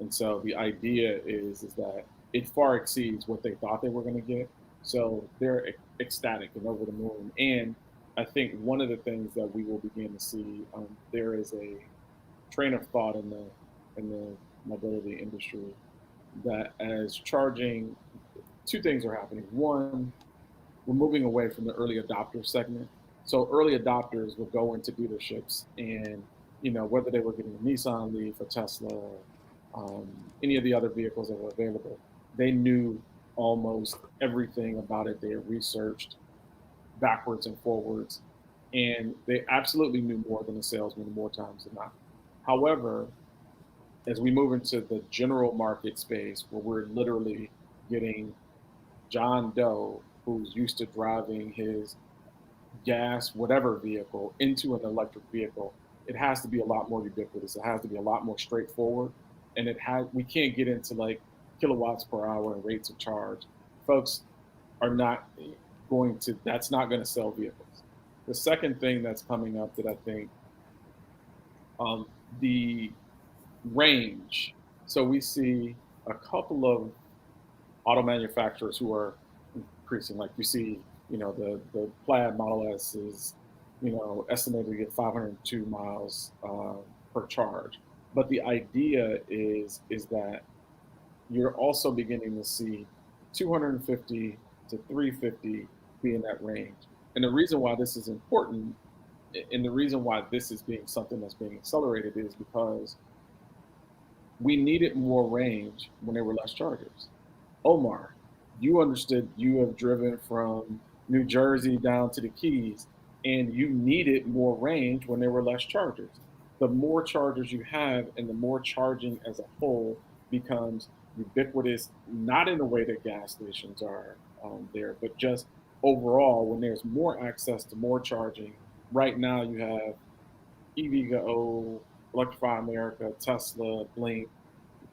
and so the idea is that it far exceeds what they thought they were going to get. So they're ecstatic and over the moon. And I think one of the things that we will begin to see, there is a train of thought in the mobility industry that as charging, two things are happening. One, we're moving away from the early adopter segment. So early adopters would go into dealerships and, whether they were getting a Nissan Leaf, a Tesla, any of the other vehicles that were available, they knew almost everything about it. They had researched backwards and forwards, and they absolutely knew more than the salesman more times than not. However, as we move into the general market space where we're literally getting John Doe, who's used to driving his gas, whatever vehicle, into an electric vehicle, it has to be a lot more ubiquitous. It has to be a lot more straightforward. And we can't get into like kilowatts per hour and rates of charge. Folks are not that's not going to sell vehicles. The second thing that's coming up that I think, the range. So we see a couple of auto manufacturers who are increasing. Like you see, the Plaid Model S is, estimated to get 502 miles per charge. But the idea is that you're also beginning to see 250 to 350 be in that range. And the reason why this is important, and the reason why this is being something that's being accelerated, is because we needed more range when there were less chargers. Omar, you understood, you have driven from New Jersey down to the Keys, and you needed more range when there were less chargers. The more chargers you have and the more charging as a whole becomes ubiquitous, not in the way that gas stations are there, but just overall, when there's more access to more charging. Right now, you have EVgo, Electrify America, Tesla, Blink,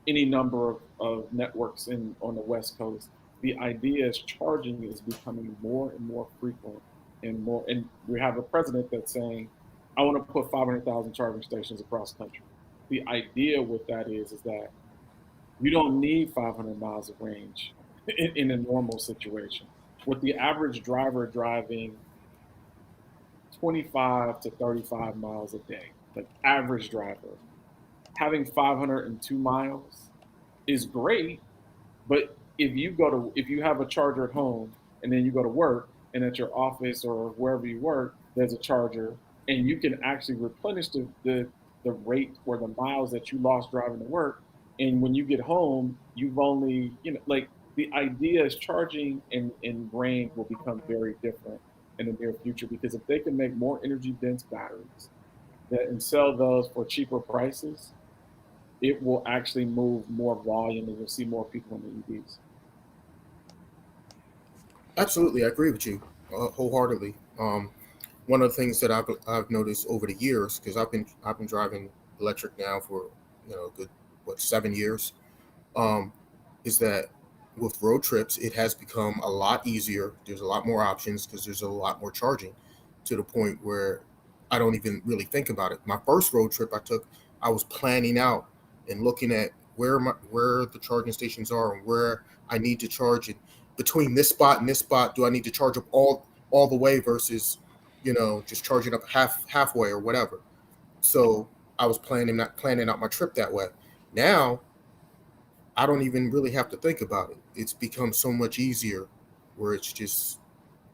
any number of networks on the West Coast. The idea is charging is becoming more and more frequent and more. And we have a president that's saying, "I want to put 500,000 charging stations across the country." The idea with that is that you don't need 500 miles of range in a normal situation. With the average driver driving 25 to 35 miles a day, like average driver, having 502 miles is great, but if you have a charger at home and then you go to work and at your office or wherever you work, there's a charger and you can actually replenish the rate or the miles that you lost driving to work. And when you get home, you've only, like the idea is charging and range will become very different in the near future, because if they can make more energy dense batteries and sell those for cheaper prices, it will actually move more volume and you'll see more people in the EVs. Absolutely, I agree with you wholeheartedly. One of the things that I've noticed over the years, because I've been driving electric now for a good 7 years, is that with road trips it has become a lot easier. There's a lot more options because there's a lot more charging, to the point where I don't even really think about it. My first road trip I took, I was planning out and looking at where the charging stations are and where I need to charge it. Between this spot and this spot, do I need to charge up all the way versus just charging up halfway or whatever? So I was planning out my trip that way. Now I don't even really have to think about it. It's become so much easier, where it's just,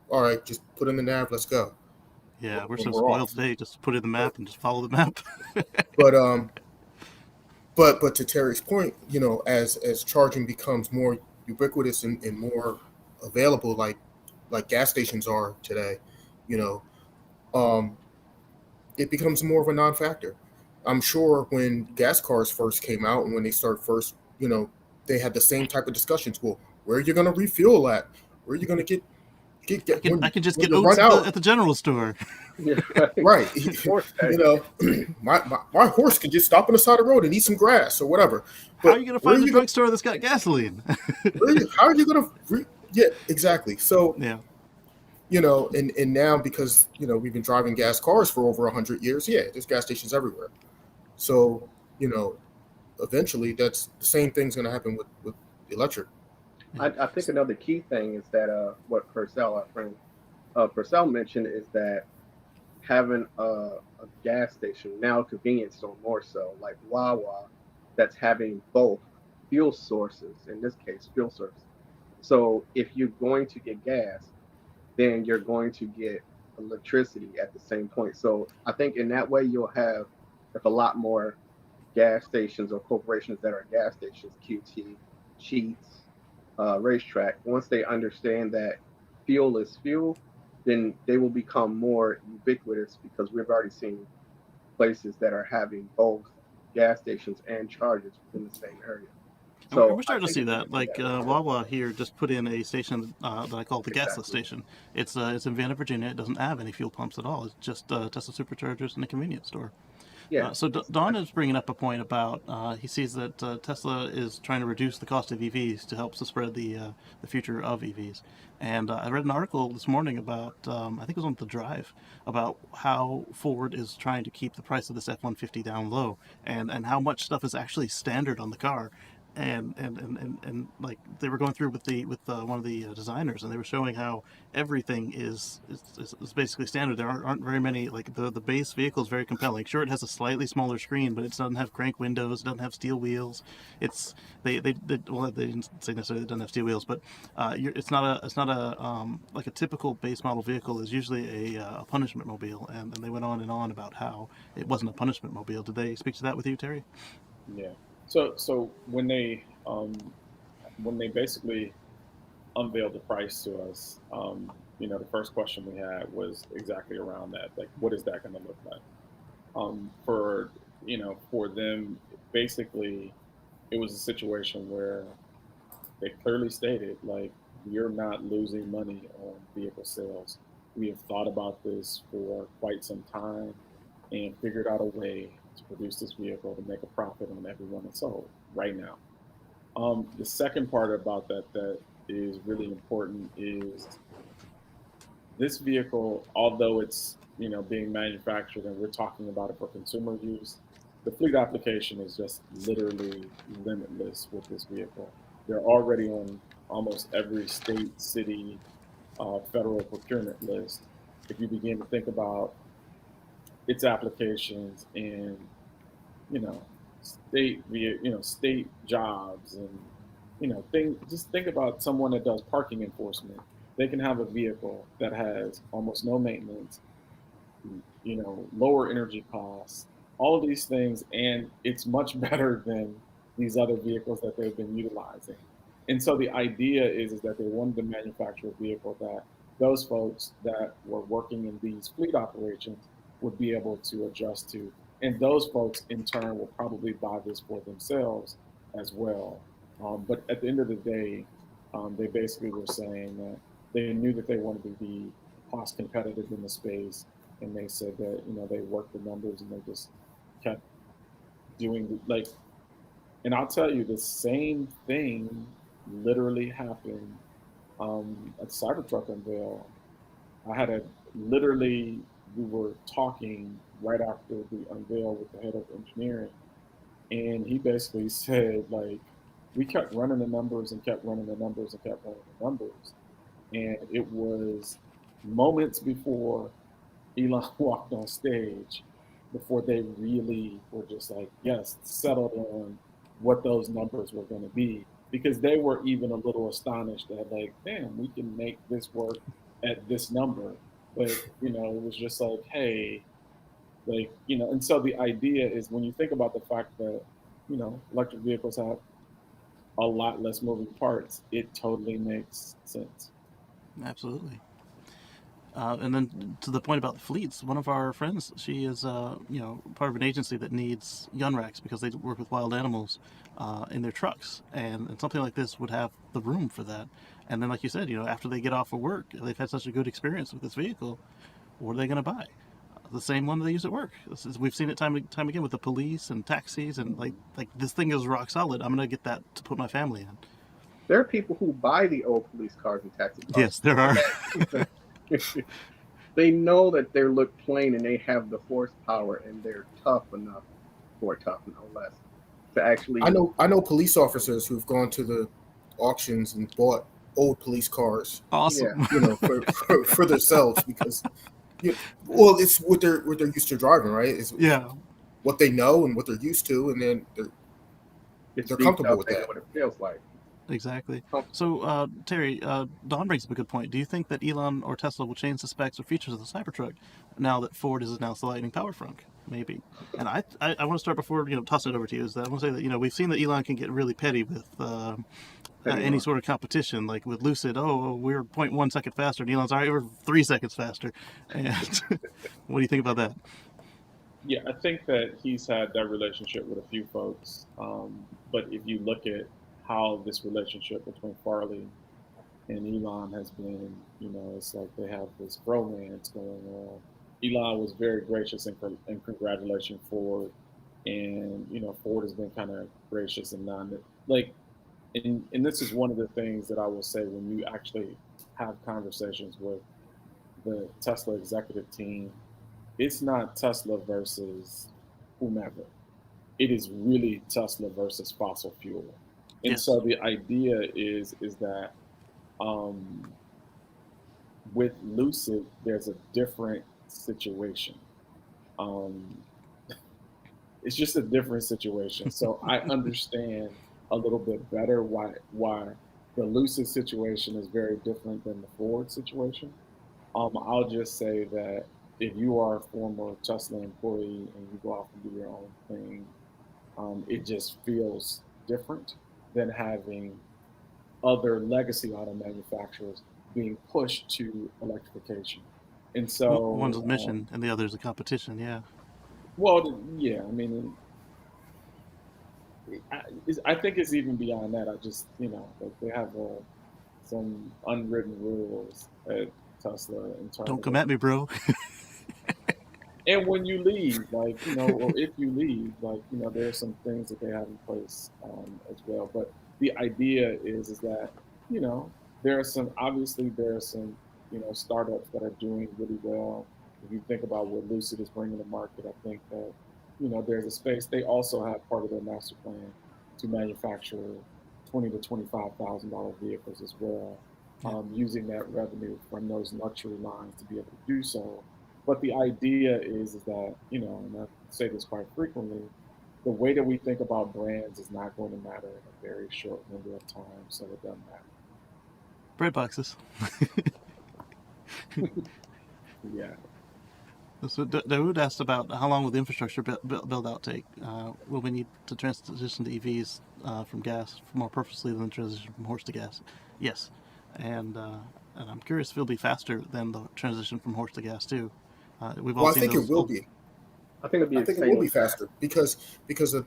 all right, just put in the nav, let's go. Yeah, we're so And we're spoiled off. today. Just put in the map and just follow the map. But but to Terry's point, as charging becomes more ubiquitous and more available, like gas stations are today, you know, um, it becomes more of a non-factor. I'm sure when gas cars first came out and when they started first, they had the same type of discussions. Well, where are you going to refuel at? Where are you going to get I could just when get you oats run out? at the general store. Yeah, Right. Horse you tax. know, my horse can just stop on the side of the road and eat some grass or whatever. How are But you going to where are find a you going? drugstore that's got gasoline? How are you going to? Yeah, exactly. So Yeah. and now because we've been driving gas cars for over 100 years. Yeah, there's gas stations everywhere. So eventually that's the same thing's going to happen with electric. I think another key thing is that what Purcell, our friend Purcell mentioned, is that having a gas station, now a convenience store more so, like Wawa, that's having both fuel sources, in this case, fuel sources. So if you're going to get gas, then you're going to get electricity at the same point. So I think in that way, you'll have if a lot more gas stations or corporations that are gas stations, QT, Cheats, Racetrack, once they understand that fuel is fuel, then they will become more ubiquitous because we've already seen places that are having both gas stations and chargers within the same area. And we're So I starting to think see it's that. going to be Like that way. Wawa here just put in a station that I call the gasless Exactly. station. It's in Vienna, Virginia. It doesn't have any fuel pumps at all. It's just Tesla superchargers and a convenience store. Yeah. So Don is bringing up a point about he sees that Tesla is trying to reduce the cost of EVs to help to spread the future of EVs. And I read an article this morning about I think it was on The Drive about how Ford is trying to keep the price of this F-150 down low, and how much stuff is actually standard on the car. And like they were going through with one of the designers, and they were showing how everything is basically standard. There aren't very many, like the base vehicle is very compelling. Sure, it has a slightly smaller screen, but it doesn't have crank windows, it doesn't have steel wheels. It's well, they didn't say necessarily it doesn't have steel wheels, but it's not a like a typical base model vehicle is usually a punishment mobile, and they went on and on about how it wasn't a punishment mobile. Did they speak to that with you, Terry? Yeah. So when they basically unveiled the price to us, the first question we had was exactly around that. Like, what is that going to look like? For them, basically, it was a situation where they clearly stated, like, you're not losing money on vehicle sales. We have thought about this for quite some time and figured out a way to produce this vehicle to make a profit on every one that's sold right now. The second part about that is really important is this vehicle, although it's being manufactured and we're talking about it for consumer use, the fleet application is just literally limitless with this vehicle. They're already on almost every state, city, federal procurement list. If you begin to think about its applications in state jobs and just think about someone that does parking enforcement. They can have a vehicle that has almost no maintenance, lower energy costs, all of these things, and it's much better than these other vehicles that they've been utilizing. And so the idea is that they wanted to manufacture a vehicle that those folks that were working in these fleet operations would be able to adjust to. And those folks in turn will probably buy this for themselves as well. But at the end of the day, they basically were saying that they knew that they wanted to be cost competitive in the space, and they said that they worked the numbers and they just kept doing like. And I'll tell you, the same thing literally happened at the Cybertruck unveil. I had a literally we were talking right after the unveil with the head of engineering, and he basically said like we kept running the numbers and kept running the numbers and kept running the numbers, and it was moments before Elon walked on stage before they really were just like, yes, settled on what those numbers were going to be. Because they were even a little astonished that, like, damn, we can make this work at this number. But, it was just like, hey, like, and so the idea is when you think about the fact that, electric vehicles have a lot less moving parts, it totally makes sense. Absolutely. And then to the point about the fleets, one of our friends, she is, part of an agency that needs gun racks because they work with wild animals in their trucks, and something like this would have the room for that. And then, like you said, after they get off of work, they've had such a good experience with this vehicle. What are they going to buy? The same one they use at work. We've seen it time and time again with the police and taxis, and like this thing is rock solid. I'm going to get that to put my family in. There are people who buy the old police cars and taxi cars. Yes, there are. They know that they look plain and they have the horsepower and they're tough enough, or tough no less, to actually. I know police officers who've gone to the auctions and bought old police cars. Awesome. Yeah. For themselves because, well, it's what they're used to driving, right? It's what they know and what they're used to, and then they're comfortable with that. What it feels like. Exactly. So, Terry, Don brings up a good point. Do you think that Elon or Tesla will change the specs or features of the Cybertruck now that Ford has announced the Lightning Power Frunk? Maybe. And I want to start before tossing it over to you. Is that I want to say that we've seen that Elon can get really petty with any sort of competition, like with Lucid. Oh, we're 0.1 second faster, and Elon's all right, we're 3 seconds faster. And what do you think about that? Yeah, I think that he's had that relationship with a few folks. But if you look at how this relationship between Farley and Elon has been, it's like they have this bromance going on. Elon was very gracious and congratulating Ford, and Ford has been kind of gracious and and this is one of the things that I will say when you actually have conversations with the Tesla executive team. It's not Tesla versus whomever. It is really Tesla versus fossil fuel. And so the idea is that with Lucid, there's a different situation. It's just a different situation. So I understand a little bit better why the Lucid situation is very different than the Ford situation. I'll just say that if you are a former Tesla employee and you go off and do your own thing, it just feels different than having other legacy auto manufacturers being pushed to electrification. And so one's a mission and the other's a competition. Yeah. Well, yeah. I mean, I think it's even beyond that. I just they have some unwritten rules at Tesla in terms. Don't come at me, bro. And when you leave, or if you leave, there are some things that they have in place as well. But the idea is that, there are some startups that are doing really well. If you think about what Lucid is bringing to market, I think that, there's a space. They also have part of their master plan to manufacture $20,000 to $25,000 vehicles as well, using that revenue from those luxury lines to be able to do so. But the idea is that, and I say this quite frequently, the way that we think about brands is not going to matter in a very short window of time, so it doesn't matter. Bread boxes. Yeah. So Dawood asked about how long will the infrastructure build out take? Will we need to transition to EVs from gas more purposely than transition from horse to gas? Yes. And I'm curious if it'll be faster than the transition from horse to gas too. I think it will be. I think it will be faster because of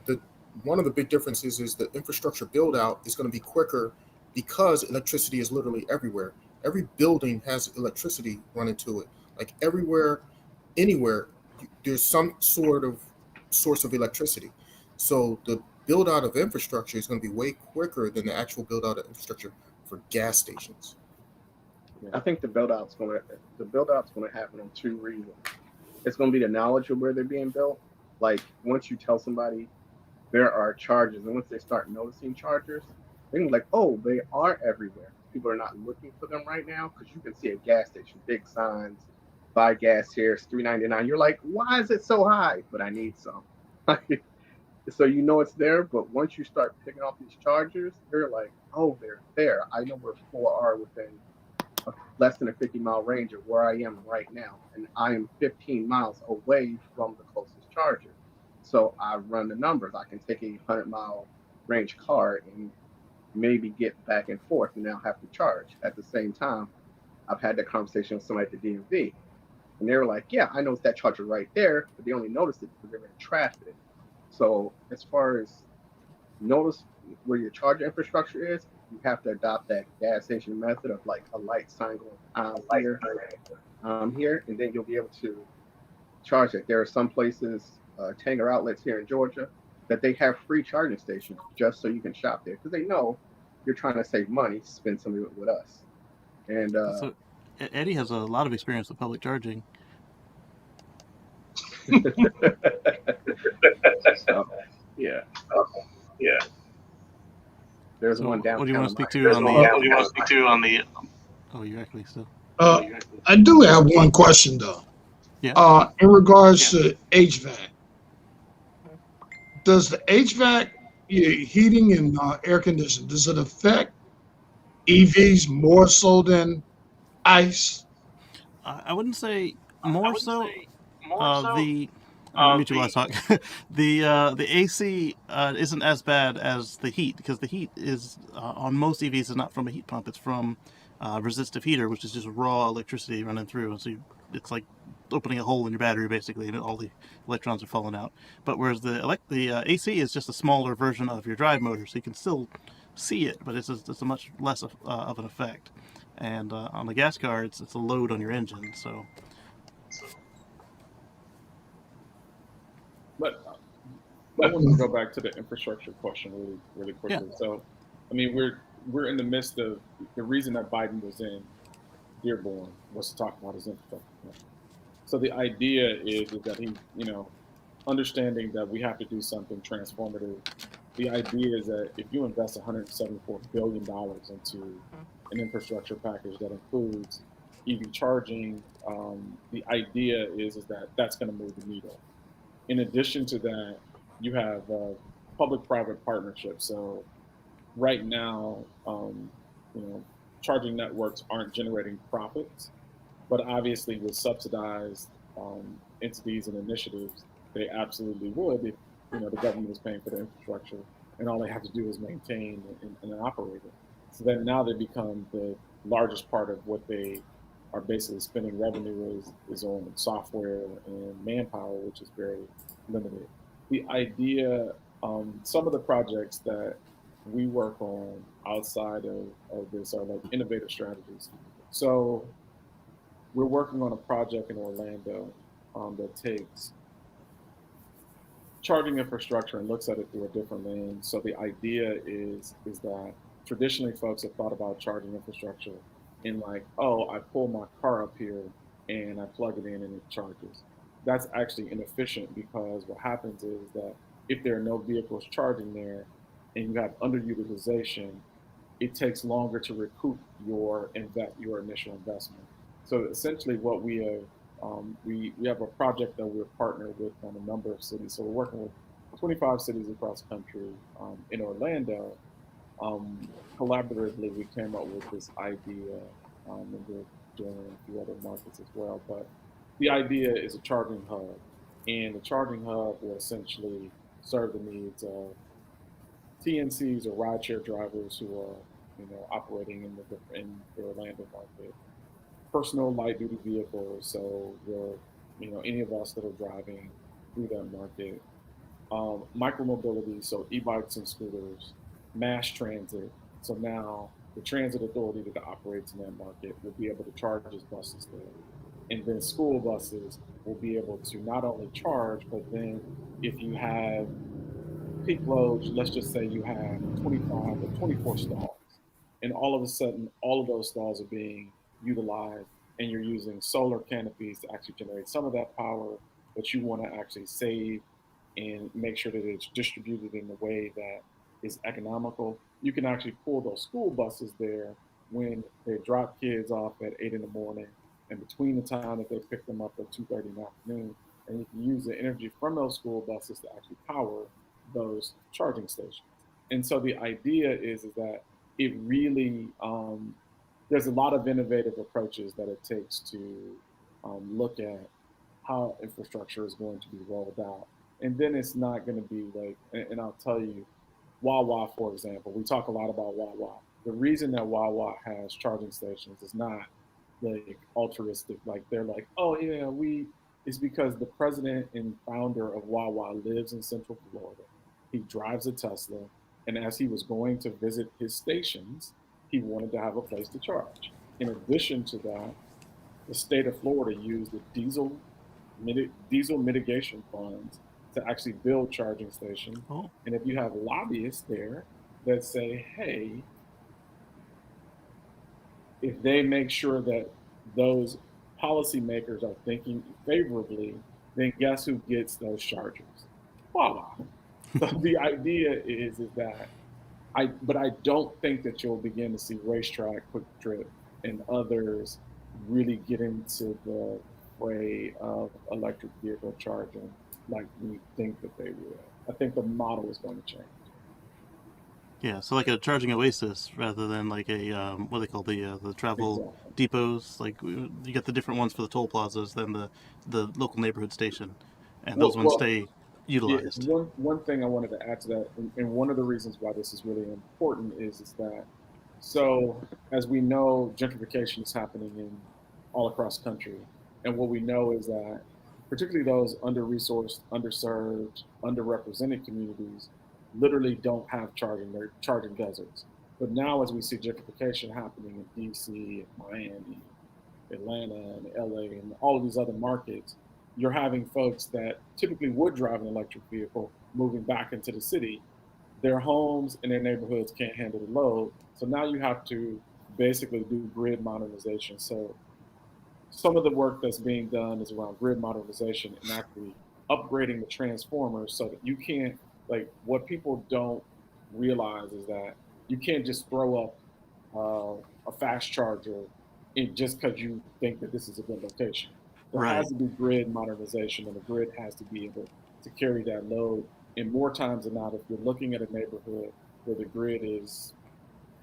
one of the big differences is the infrastructure build out is going to be quicker because electricity is literally everywhere. Every building has electricity running to it. Like everywhere, anywhere, there's some sort of source of electricity. So the build out of infrastructure is going to be way quicker than the actual build out of infrastructure for gas stations. I think the build out's going to happen on two reasons. It's going to be the knowledge of where they're being built. Like once you tell somebody there are chargers, and once they start noticing chargers, they're gonna be like, oh, they are everywhere. People are not looking for them right now because you can see a gas station, big signs, buy gas here, it's $3.99. You're like, why is it so high? But I need some. So it's there. But once you start picking off these chargers, they're like, oh, they're there. I know where 4 are within less than a 50-mile range of where I am right now, and I am 15 miles away from the closest charger. So I run the numbers. I can take a 100-mile range car and maybe get back and forth and now have to charge. At the same time, I've had that conversation with somebody at the DMV, and they were like, yeah, I noticed that charger right there, but they only noticed it because they were in traffic. So as far as notice where your charger infrastructure is, you have to adopt that gas station method of like a light sign going here, here, and then you'll be able to charge it. There are some places, Tanger outlets here in Georgia, that they have free charging stations just so you can shop there because they know you're trying to save money, spend some of it with us. And So Eddie has a lot of experience with public charging. so, yeah. There's So one downtown. what do you want to speak to There's on one the? downtown. What do you want to speak to on the? Oh, you're actually still. I do have one question though. Yeah. In regards to HVAC, does the HVAC, heating and air conditioning, does it affect EVs more so than ICE? I wouldn't say more so. The Uh, mute you while I talk. The AC isn't as bad as the heat because the heat is on most EVs is not from a heat pump. It's from resistive heater, which is just raw electricity running through, and so it's like opening a hole in your battery basically, and all the electrons are falling out. But whereas the AC is just a smaller version of your drive motor, so you can still see it, but it's a much less of an effect. And on the gas car, it's a load on your engine, so. But I want to go back to the infrastructure question really quickly. Yeah. So, I mean, we're in the midst of the reason that Biden was in Dearborn was to talk about his infrastructure plan. So the idea is that he, understanding that we have to do something transformative. The idea is that if you invest $174 billion into an infrastructure package that includes EV charging, the idea is that that's going to move the needle. In addition to that, you have public-private partnerships. So right now, charging networks aren't generating profits, but obviously with subsidized entities and initiatives, they absolutely would if the government is paying for the infrastructure, and all they have to do is maintain and operate it. So then now they become the largest part of what they are basically spending revenue is on software and manpower, which is very limited. The idea, some of the projects that we work on outside of this are like innovative strategies. So we're working on a project in Orlando that takes charging infrastructure and looks at it through a different lens. So the idea is that traditionally folks have thought about charging infrastructure in like, oh, I pull my car up here and I plug it in and it charges. That's actually inefficient because what happens is that if there are no vehicles charging there and you have underutilization, it takes longer to recoup your initial investment. So essentially what we have, we have a project that we're partnered with on a number of cities. So we're working with 25 cities across the country. In Orlando, collaboratively, we came up with this idea, and we're doing a few other markets as well. But the idea is a charging hub, and the charging hub will essentially serve the needs of TNCs or rideshare drivers who are, operating in the Orlando market. Personal light duty vehicles, so any of us that are driving through that market. Micromobility, so e-bikes and scooters. Mass transit, so now the transit authority that operates in that market will be able to charge its buses there. And then school buses will be able to not only charge, but then if you have peak loads, let's just say you have 25 or 24 stalls, and all of a sudden, all of those stalls are being utilized, and you're using solar canopies to actually generate some of that power, but you want to actually save and make sure that it's distributed in a way that is economical. You can actually pull those school buses there when they drop kids off at 8 in the morning, and between the time that they pick them up at 2:30 in the afternoon, and you can use the energy from those school buses to actually power those charging stations. And so the idea is that it really, there's a lot of innovative approaches that it takes to look at how infrastructure is going to be rolled out. And then it's not going to be like, and I'll tell you, Wawa, for example, we talk a lot about Wawa. The reason that Wawa has charging stations is not like altruistic. Like they're like, oh yeah, it's because the president and founder of Wawa lives in Central Florida. He drives a Tesla, and as he was going to visit his stations, he wanted to have a place to charge. In addition to that, the state of Florida used the diesel mitigation funds to actually build charging stations. Oh, And if you have lobbyists there that say, hey, if they make sure that those policymakers are thinking favorably, then guess who gets those chargers? Voila. So the idea is that but I don't think that you'll begin to see Racetrack, Quick Trip, and others really get into the fray of electric vehicle charging like we think that they will. I think the model is going to change. yeah. So like a charging oasis rather than like a what they call the travel Exactly. depots. Like you get the different ones for the toll plazas than the local neighborhood station, and those ones Well, stay yeah, utilized. one thing I wanted to add to that, and one of the reasons why this is really important is that so as we know, gentrification is happening in all across the country, and what we know is that particularly those under-resourced, underserved, underrepresented communities literally don't have charging. They're charging deserts. But now, as we see gentrification happening in DC, Miami, Atlanta and LA and all of these other markets, you're having folks that typically would drive an electric vehicle moving back into the city. Their homes and their neighborhoods can't handle the load. So now you have to basically do grid modernization. So some of the work that's being done is around grid modernization and actually upgrading the transformers so that you can't, like, what people don't realize is that you can't just throw up a fast charger just because you think that this is a good location. There has Right. to be grid modernization, and the grid has to be able to carry that load. And more times than not, if you're looking at a neighborhood where the grid is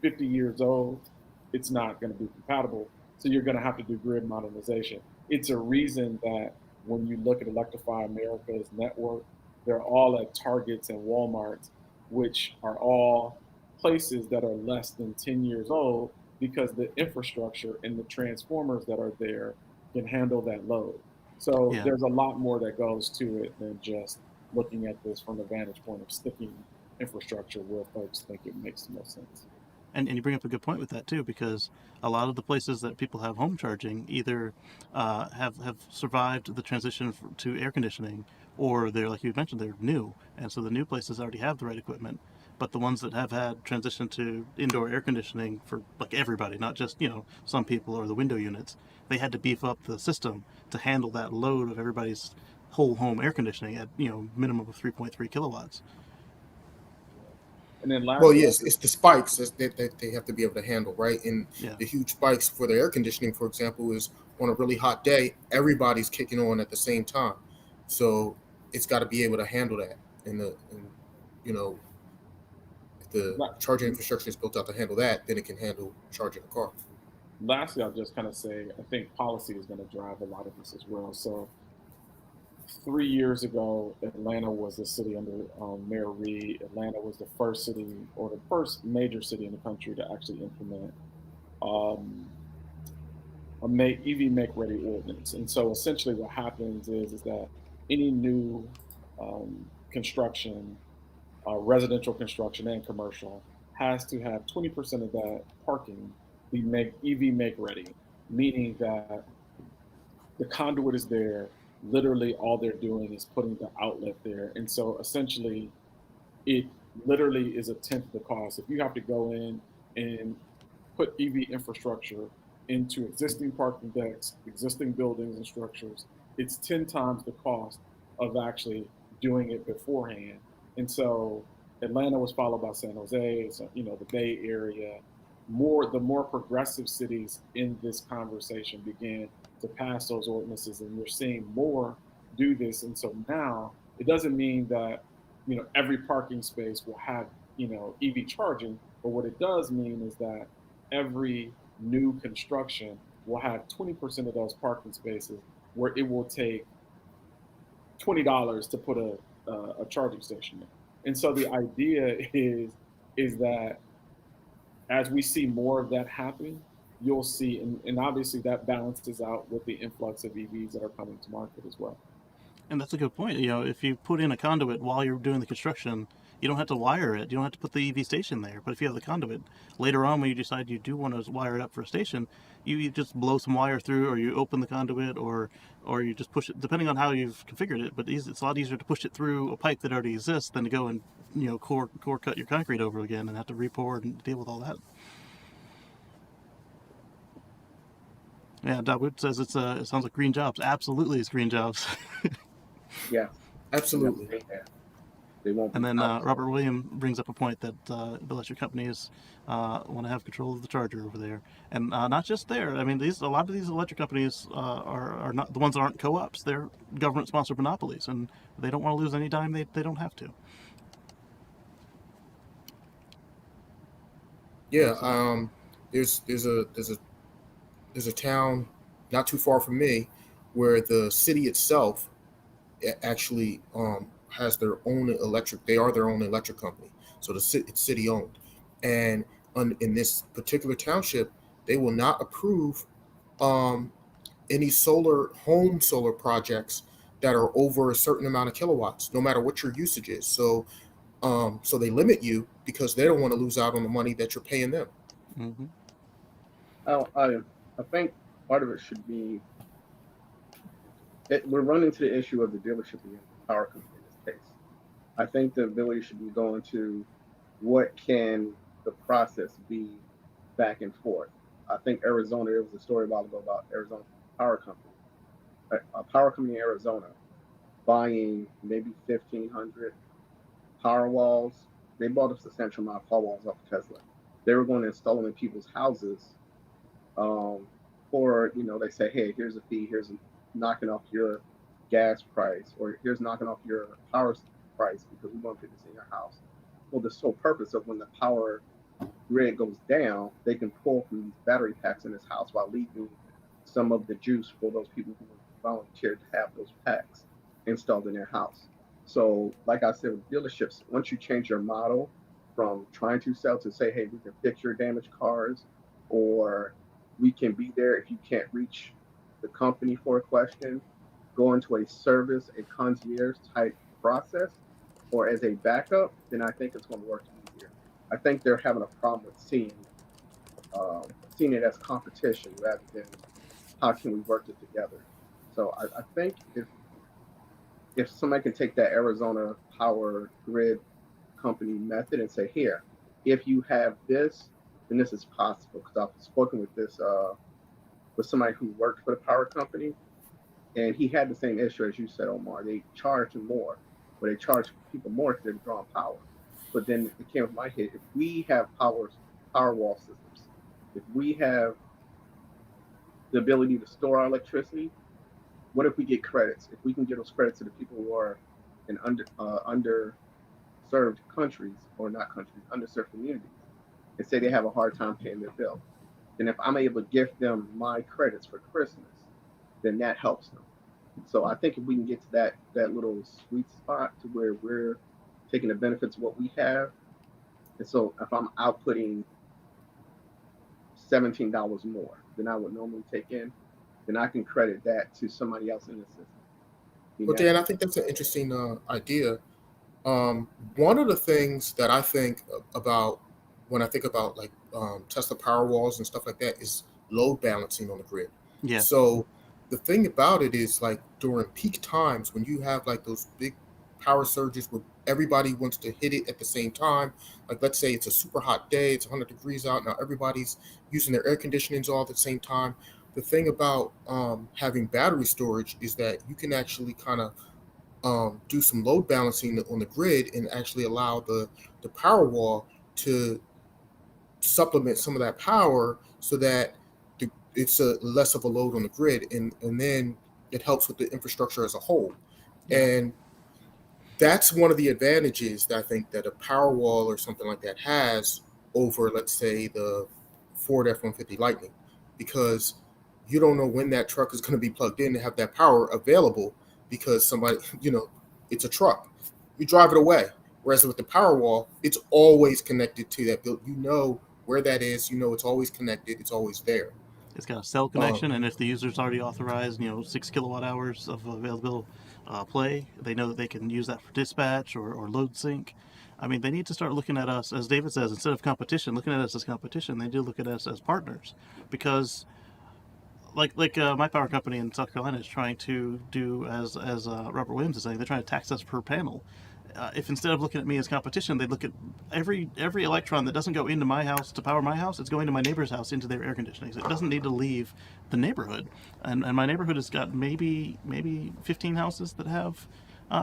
50 years old, it's not going to be compatible. So you're going to have to do grid modernization. It's a reason that when you look at Electrify America's network, they're all at Targets and Walmarts, which are all places that are less than 10 years old because the infrastructure and the transformers that are there can handle that load. So Yeah. there's a lot more that goes to it than just looking at this from the vantage point of sticking infrastructure where folks think it makes the most sense. And you bring up a good point with that too, because a lot of the places that people have home charging either have survived the transition to air conditioning, or they're like you mentioned, they're new, and so the new places already have the right equipment. But the ones that have had transition to indoor air conditioning for like everybody, not just some people or the window units, they had to beef up the system to handle that load of everybody's whole home air conditioning at minimum of 3.3 kilowatts. And then Well, lastly, yes, it's the spikes that they have to be able to handle, right? And Yeah. the huge spikes for the air conditioning, for example, is on a really hot day, everybody's kicking on at the same time. So it's got to be able to handle that. And you know, if the la- charging infrastructure is built out to handle that, then it can handle charging a car. lastly, I'll just kind of say I think policy is going to drive a lot of this as well. So 3 years ago, Atlanta was the city under Mayor Reed. Atlanta was the first city or the first major city in the country to actually implement um, EV make ready ordinance. And so essentially, what happens is that any new construction, residential construction and commercial, has to have 20% of that parking be make EV make ready, meaning that the conduit is there. Literally, all they're doing is putting the outlet there. And so essentially, it literally is a tenth of the cost. If you have to go in and put EV infrastructure into existing parking decks, existing buildings and structures, it's 10 times the cost of actually doing it beforehand. And so Atlanta was followed by San Jose, so, the Bay Area. The more progressive cities in this conversation began to pass those ordinances, and you're seeing more do this. And so now it doesn't mean that every parking space will have EV charging, but what it does mean is that every new construction will have 20% of those parking spaces where it will take $20 to put a a charging station there. And so the idea is that as we see more of that happen, you'll see, and obviously that balances out with the influx of EVs that are coming to market as well. And that's a good point. You know, if you put in a conduit while you're doing the construction, you don't have to wire it. You don't have to put the EV station there. But if you have the conduit, later on when you decide you do want to wire it up for a station, you just blow some wire through, or you open the conduit, or you just push it, depending on how you've configured it. But it's a lot easier to push it through a pipe that already exists than to go and, you know, core cut your concrete over again and have to re-pour and deal with all that. Yeah, Dawood says it sounds like green jobs. Absolutely, it's green jobs. Yeah, Absolutely. they won't. And then Robert William brings up a point that the electric companies want to have control of the charger over there, and not just there. I mean, a lot of these electric companies are not the ones that aren't co-ops. They're government-sponsored monopolies, and they don't want to lose any dime. They don't have to. Yeah. There's a town not too far from me where the city itself actually has their own electric. They are their own electric company, so it's city owned. And in this particular township, they will not approve um, any home solar projects that are over a certain amount of kilowatts, no matter what your usage is. So they limit you because they don't want to lose out on the money that you're paying them. Mm-hmm. I think part of it should be that we're running into the issue of the dealership being the power company in this case. I think the ability should be going to what can the process be back and forth. I think Arizona, there was a story a while ago about Arizona Power Company, a power company in Arizona buying maybe 1,500 power walls. They bought a substantial amount of power walls off of Tesla. They were going to install them in people's houses. Or, they say, hey, here's a fee, here's knocking off your gas price, or here's knocking off your power price because we want to put this in your house. Well, the sole purpose of when the power grid goes down, they can pull from these battery packs in this house while leaving some of the juice for those people who volunteered to have those packs installed in their house. So, like I said, with dealerships, once you change your model from trying to sell to say, hey, we can fix your damaged cars, or we can be there if you can't reach the company for a question, go into a service, a concierge type process, or as a backup, then I think it's going to work easier. I think they're having a problem with seeing it as competition rather than how can we work it together. So I think if somebody can take that Arizona power grid company method and say, here, if you have this, then this is possible. Because I've spoken with somebody who worked for the power company, and he had the same issue as you said, Omar. They charged more, but they charged people more because they're drawing power. But then it came with my head: if we have power wall systems, if we have the ability to store our electricity, what if we get credits? If we can get those credits to the people who are in underserved countries, or not countries, underserved communities, and say they have a hard time paying their bill, then if I'm able to gift them my credits for Christmas, then that helps them. So I think if we can get to that little sweet spot to where we're taking the benefits of what we have, and so if I'm outputting $17 more than I would normally take in, then I can credit that to somebody else in the system. Well, Dan, I think that's an interesting idea. One of the things that I think about when I think about like Tesla power walls and stuff like that is load balancing on the grid. Yeah. So the thing about it is like during peak times when you have like those big power surges where everybody wants to hit it at the same time. Like let's say it's a super hot day, it's 100 degrees out, now everybody's using their air conditionings all at the same time. The thing about having battery storage is that you can actually kind of do some load balancing on the grid and actually allow the power wall to supplement some of that power so that it's less of a load on the grid, and then it helps with the infrastructure as a whole. Yeah. And that's one of the advantages that I think that a power wall or something like that has over, let's say, the Ford F-150 Lightning, because you don't know when that truck is going to be plugged in to have that power available, because somebody, it's a truck. You drive it away. Whereas with the Powerwall, it's always connected to that build. You know where that is. You know it's always connected. It's always there. It's got a cell connection, and if the user's already authorized, 6 kilowatt hours of available play, they know that they can use that for dispatch or load sync. I mean, they need to start looking at us, as David says, instead of competition, looking at us as competition, they do look at us as partners. Because, like my power company in South Carolina is trying to do, as Robert Williams is saying, they're trying to tax us per panel. If instead of looking at me as competition, they look at every electron that doesn't go into my house to power my house, it's going to my neighbor's house into their air conditioning. So it doesn't need to leave the neighborhood. And my neighborhood has got maybe 15 houses that have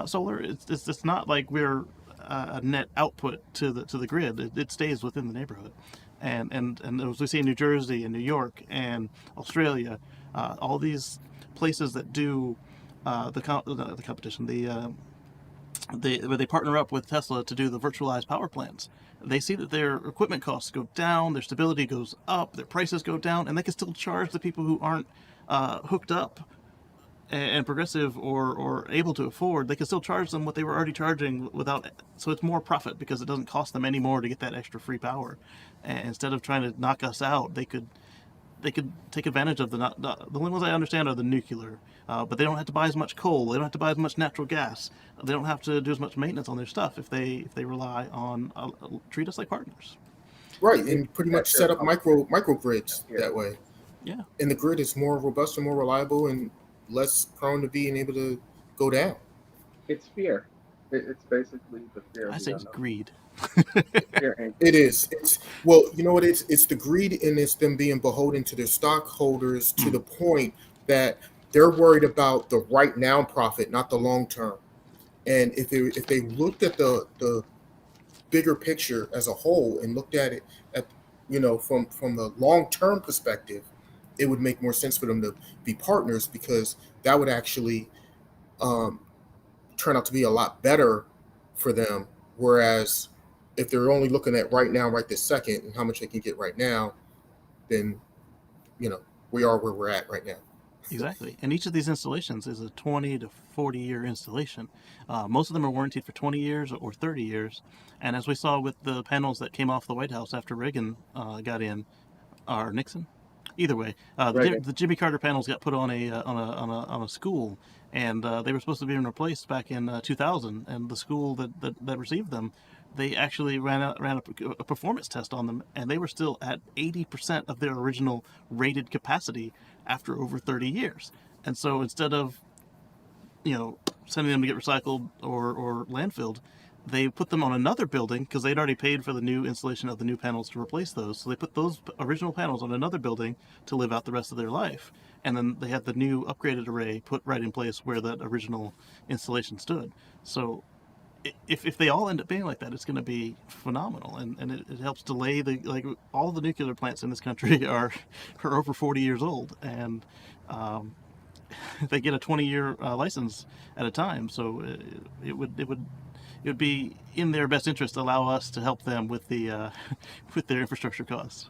solar. It's not like we're a net output to the grid. It stays within the neighborhood. And as we see in New Jersey and New York and Australia, all these places that do the competition, where they partner up with Tesla to do the virtualized power plants. They see that their equipment costs go down, their stability goes up, their prices go down, and they can still charge the people who aren't hooked up and progressive or able to afford. They can still charge them what they were already charging without. So it's more profit because it doesn't cost them any more to get that extra free power. And instead of trying to knock us out, they could take advantage of the only ones I understand are the nuclear, but they don't have to buy as much coal. They don't have to buy as much natural gas. They don't have to do as much maintenance on their stuff if they rely on treat us like partners. Right, and pretty much set up microgrids that way. Yeah, and the grid is more robust and more reliable and less prone to being able to go down. It's fear. It's basically the fear. I say it's greed. Fear and It is. It's well, you know what it is? It's the greed, and it's them being beholden to their stockholders to the point that they're worried about the right now profit, not the long term. And if they looked at the bigger picture as a whole and looked at it at from the long term perspective, it would make more sense for them to be partners, because that would actually turn out to be a lot better for them. Whereas if they're only looking at right now, right this second, and how much they can get right now, then we are where we're at right now. Exactly. And each of these installations is a 20 to 40-year installation. Most of them are warranted for 20 years or 30 years. And as we saw with the panels that came off the White House after Reagan got in, or Nixon, either way, the Jimmy Carter panels got put on a school, and they were supposed to be replaced back in 2000. And the school that received them, they actually ran a performance test on them, and they were still at 80% of their original rated capacity after over 30 years. And so instead of sending them to get recycled or landfilled, they put them on another building because they'd already paid for the new installation of the new panels to replace those. So they put those original panels on another building to live out the rest of their life. And then they had the new upgraded array put right in place where that original installation stood. So if they all end up being like that, it's going to be phenomenal, and it helps delay all the nuclear plants in this country are over 40 years old, and they get a 20-year license at a time. So it would be in their best interest to allow us to help them with the with their infrastructure costs.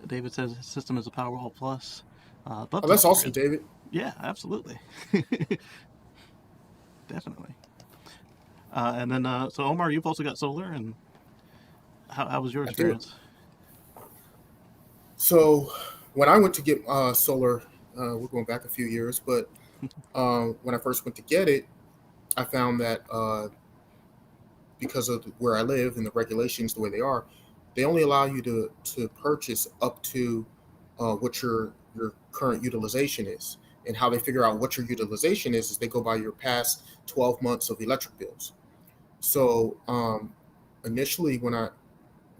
David says his system is a Powerwall Plus. That's awesome, David. Yeah, absolutely. Definitely. And then, so Omar, you've also got solar, and how was your experience? So when I went to get solar, we're going back a few years, but when I first went to get it, I found that because of where I live and the regulations, the way they are, they only allow you to purchase up to what your current utilization is. And how they figure out what your utilization is they go by your past 12 months of electric bills. So initially, when I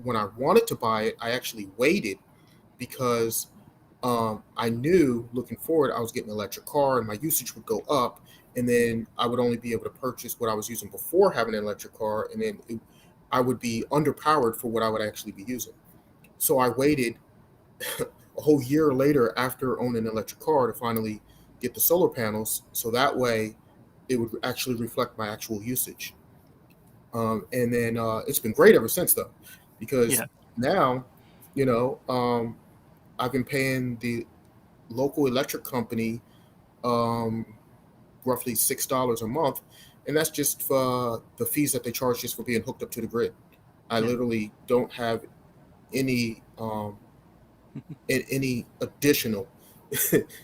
wanted to buy it, I actually waited because I knew looking forward I was getting an electric car and my usage would go up, and then I would only be able to purchase what I was using before having an electric car, and then I would be underpowered for what I would actually be using. So I waited a whole year later after owning an electric car to finally get the solar panels, so that way it would actually reflect my actual usage. And then it's been great ever since, though, because now, I've been paying the local electric company roughly $6 a month, and that's just for the fees that they charge just for being hooked up to the grid. I Yeah. literally don't have any any additional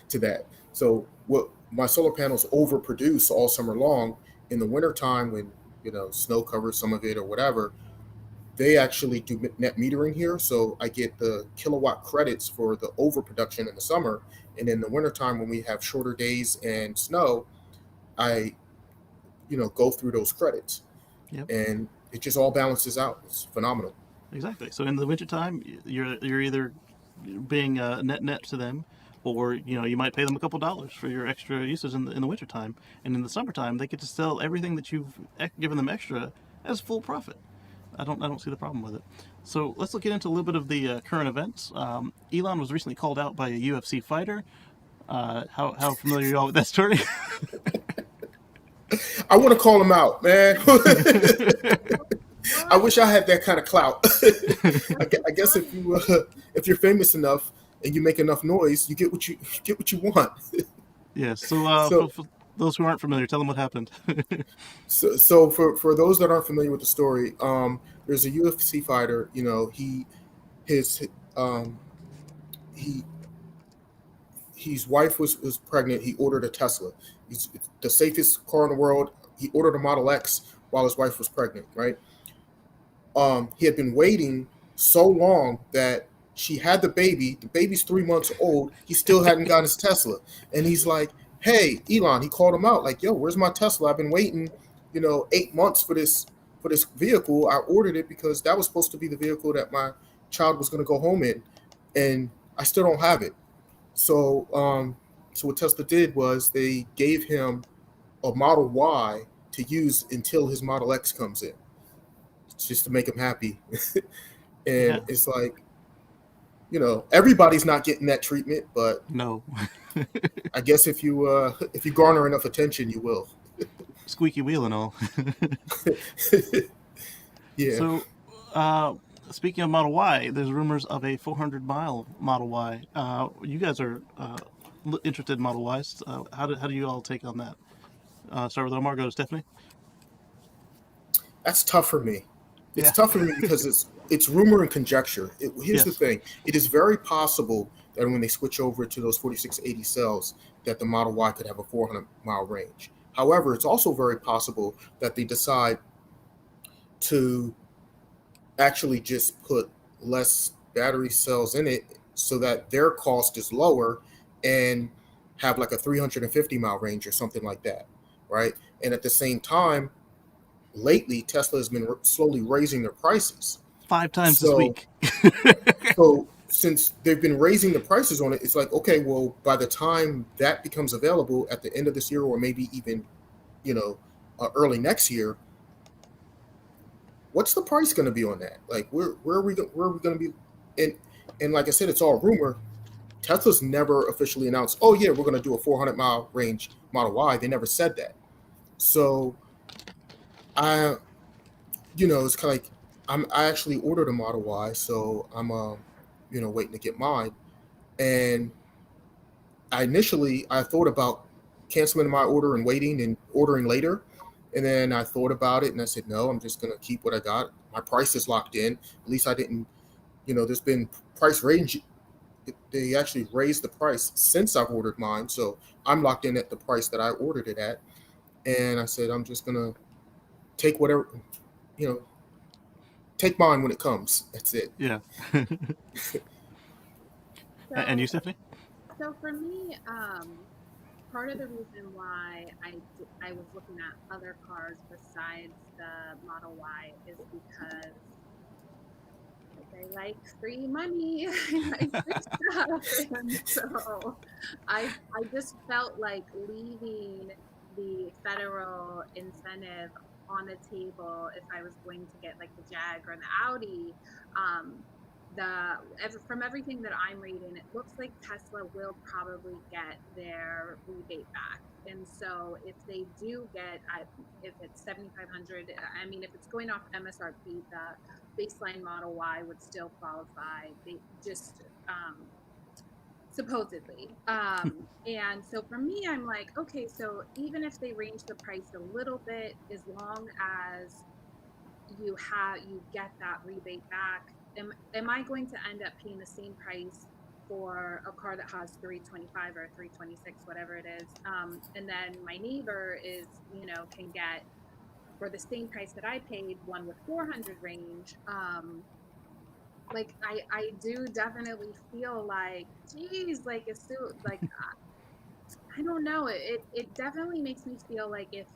to that. So what my solar panels overproduce all summer long in the wintertime when snow covers some of it or whatever, they actually do net metering here. So I get the kilowatt credits for the overproduction in the summer. And in the wintertime when we have shorter days and snow, I go through those credits. Yep. And it just all balances out. It's phenomenal. Exactly. So in the wintertime, you're either being net to them, or you might pay them a couple dollars for your extra uses in the wintertime. And in the summertime, they get to sell everything that you've given them extra as full profit. I don't see the problem with it. So let's get into a little bit of the current events. Elon was recently called out by a UFC fighter. How familiar are you all with that story? I want to call him out, man. I wish I had that kind of clout. I guess if you're famous enough and you make enough noise, you get what you want. Yes. So, for those who aren't familiar, tell them what happened. So for those that aren't familiar with the story, there's a UFC fighter. His wife was pregnant. He ordered a Tesla. It's the safest car in the world. He ordered a Model X while his wife was pregnant, right? He had been waiting so long that she had the baby. The baby's 3 months old. He still hadn't gotten his Tesla. And he's like, hey, Elon, he called him out like, yo, where's my Tesla? I've been waiting, 8 months for this vehicle. I ordered it because that was supposed to be the vehicle that my child was going to go home in. And I still don't have it. So, what Tesla did was they gave him a Model Y to use until his Model X comes in, just to make him happy. And It's like, everybody's not getting that treatment, but no. I guess if you garner enough attention, you will. Squeaky wheel and all. Yeah. So, speaking of Model Y, there's rumors of a 400-mile Model Y. You guys are interested in Model Ys. How do you all take on that? Start with Omar, go to Stephanie. That's tough for me. It's tough for me because it's rumor and conjecture. Here's the thing. It is very possible that when they switch over to those 4680 cells, that the Model Y could have a 400-mile range. However, it's also very possible that they decide to actually just put less battery cells in it so that their cost is lower and have like a 350-mile range or something like that, right? And at the same time, lately, Tesla has been slowly raising their prices. 5 times this week. So since they've been raising the prices on it, it's like, okay, well, by the time that becomes available at the end of this year, or maybe even, early next year, what's the price going to be on that? Like, where are we going to be? And like I said, it's all rumor. Tesla's never officially announced, oh yeah, we're going to do a 400-mile range Model Y. They never said that. So it's kind of like I actually ordered a Model Y, so I'm waiting to get mine. And I thought about canceling my order and waiting and ordering later. And then I thought about it and I said, no, I'm just going to keep what I got. My price is locked in. At least I didn't, there's been price range. They actually raised the price since I've ordered mine. So I'm locked in at the price that I ordered it at. And I said, I'm just going to take whatever, take mine when it comes. That's it. Yeah. And you, Stephanie? So for me, part of the reason why I was looking at other cars besides the Model Y is because I like free money. I like free stuff. And so I just felt like leaving the federal incentive on the table if I was going to get like the Jag or the Audi. From everything that I'm reading, it looks like Tesla will probably get their rebate back. And so if they do get, if it's $7,500, I mean, if it's going off MSRP, the baseline Model Y would still qualify. They just supposedly. And so for me, I'm like, okay, so even if they range the price a little bit, as long as you get that rebate back, am I going to end up paying the same price for a car that has 325 or 326, whatever it is, and then my neighbor is, can get for the same price that I paid one with 400 range? Like I do definitely feel like, geez, like it's still like, I don't know. It definitely makes me feel like if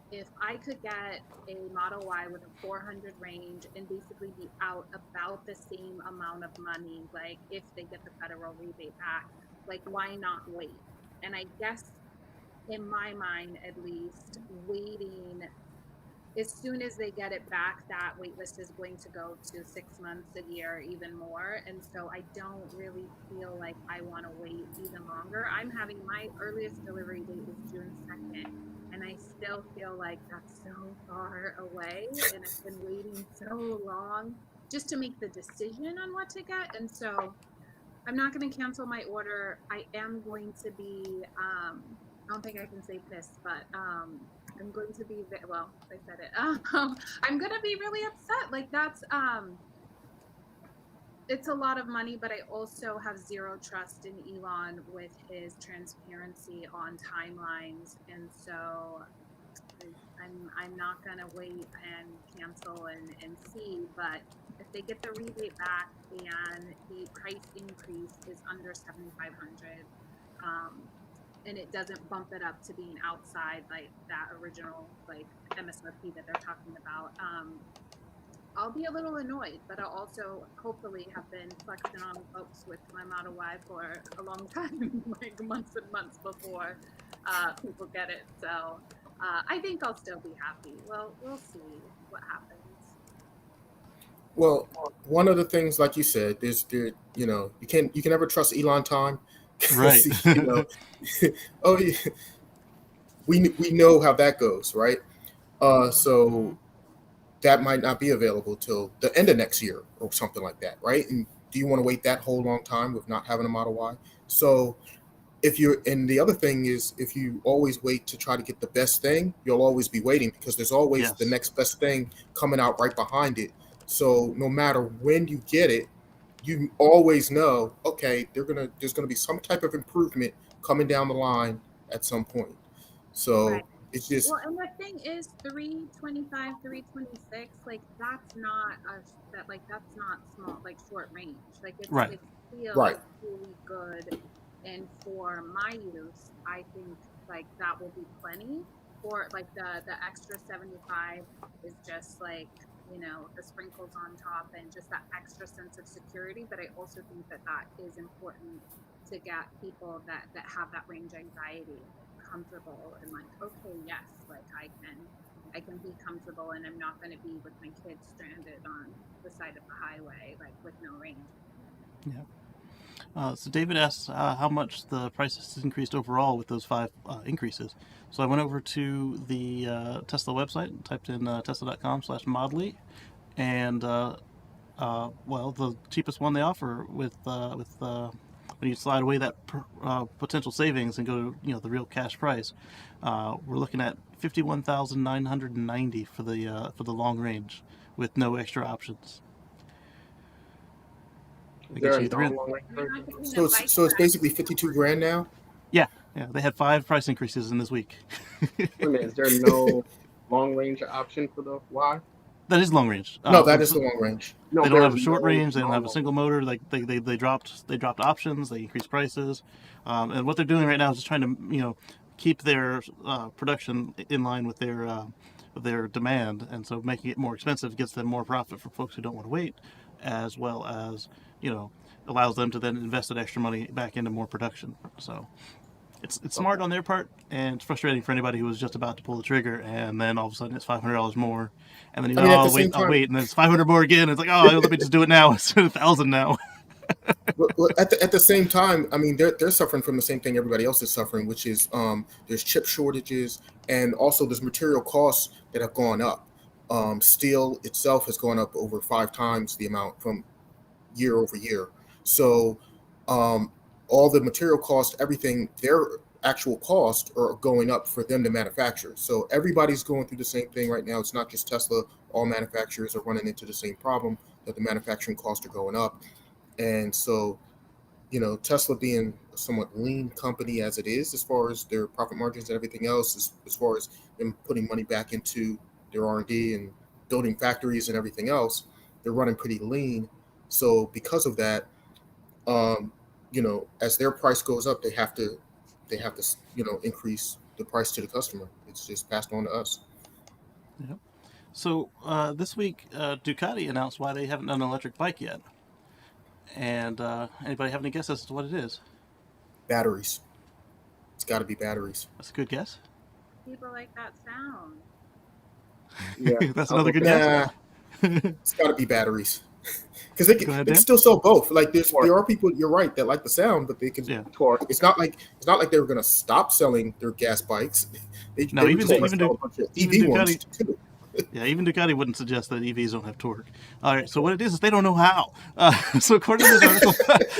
I could get a Model Y with a 400 range and basically be out about the same amount of money, like if they get the federal rebate back, like why not wait? And I guess in my mind, at least, waiting, as soon as they get it back, that wait list is going to go to 6 months, a year, even more. And so I don't really feel like I want to wait even longer. I'm having my earliest delivery date is June 2nd, and I still feel like that's so far away. And I've been waiting so long just to make the decision on what to get. And so I'm not going to cancel my order. I am going to be, I don't think I can say pissed, but I'm going to be, well, I said it. I'm going to be really upset. Like it's a lot of money, but I also have zero trust in Elon with his transparency on timelines. And so I'm not gonna wait and cancel and see, but if they get the rebate back and the price increase is under 7,500, and it doesn't bump it up to being outside like that original like MSRP that they're talking about, I'll be a little annoyed, but I'll also hopefully have been flexing on folks with my Model Y for a long time, like months and months before people get it. So I think I'll still be happy. Well, we'll see what happens. Well, one of the things, like you said, you can never trust Elon time. Right. Oh, yeah, we know how that goes, right? So that might not be available till the end of next year or something like that, right? And do you want to wait that whole long time with not having a Model Y? So and the other thing is, if you always wait to try to get the best thing, you'll always be waiting because there's always the Yes. next best thing coming out right behind it. So no matter when you get it, you always know, okay, there's gonna be some type of improvement coming down the line at some point. Right. So it's just Well, and the thing is, 325, 326, like that's not small, like short range. Like Right. it's still right. really good. And for my use, I think like that will be plenty. For like the extra 75 is just like, the sprinkles on top and just that extra sense of security. But I also think that that is important to get people that have that range anxiety comfortable and like, okay, yes, like I can be comfortable and I'm not going to be with my kids stranded on the side of the highway, like with no range. Yeah. So David asks how much the price has increased overall with those 5 increases. So I went over to the Tesla website and typed in tesla.com/modly, and well, the cheapest one they offer with when you slide away that potential savings and go to the real cash price, we're looking at 51,990 for the long range with no extra options. Is That there gets a you three. non-long range You're version? not getting So a it's bike so it's rack. basically 52 grand now. Yeah, yeah. They had 5 price increases in this week. Wait a minute, is there no long range option for the Y? That is long range. No, that is the long range. No, They don't have there's a short no range. They don't have a non-long. single motor. Like they dropped options. They increased prices, and what they're doing right now is just trying to keep their production in line with their demand, and so making it more expensive gets them more profit for folks who don't want to wait, as well as allows them to then invest that extra money back into more production. So it's smart on their part, and it's frustrating for anybody who was just about to pull the trigger, and then all of a sudden it's $500 more, and then I mean, at the I'll same wait, time, and then it's 500 more again. It's like, oh, let me just do it now. It's 1,000 now. at the same time, I mean, they're suffering from the same thing everybody else is suffering, which is there's chip shortages, and also there's material costs that have gone up. Steel itself has gone up over 5 times the amount from year over year. So, um, all the material cost, everything, their actual costs are going up for them to manufacture. So everybody's going through the same thing right now. It's not just Tesla. All manufacturers are running into the same problem, that the manufacturing costs are going up. And so, Tesla being a somewhat lean company as it is, as far as their profit margins and everything else, as far as them putting money back into their R&D and building factories and everything else, they're running pretty lean. So because of that, as their price goes up, they have to, increase the price to the customer. It's just passed on to us. Yeah. So this week, Ducati announced why they haven't done an electric bike yet. And anybody have any guesses as to what it is? Batteries. It's got to be batteries. That's a good guess. People like that sound. Yeah, That's another good guess. It's got to be batteries. Because they Go ahead, can Dan. still sell both. Like there are people, you're right, that like the sound, but they can. Yeah. torque. It's not like they were going to stop selling their gas bikes. No, were even just gonna even sell a bunch of even EV ones Ducati- too. Yeah, even Ducati wouldn't suggest that EVs don't have torque. All right, so what it is they don't know how. So according to this article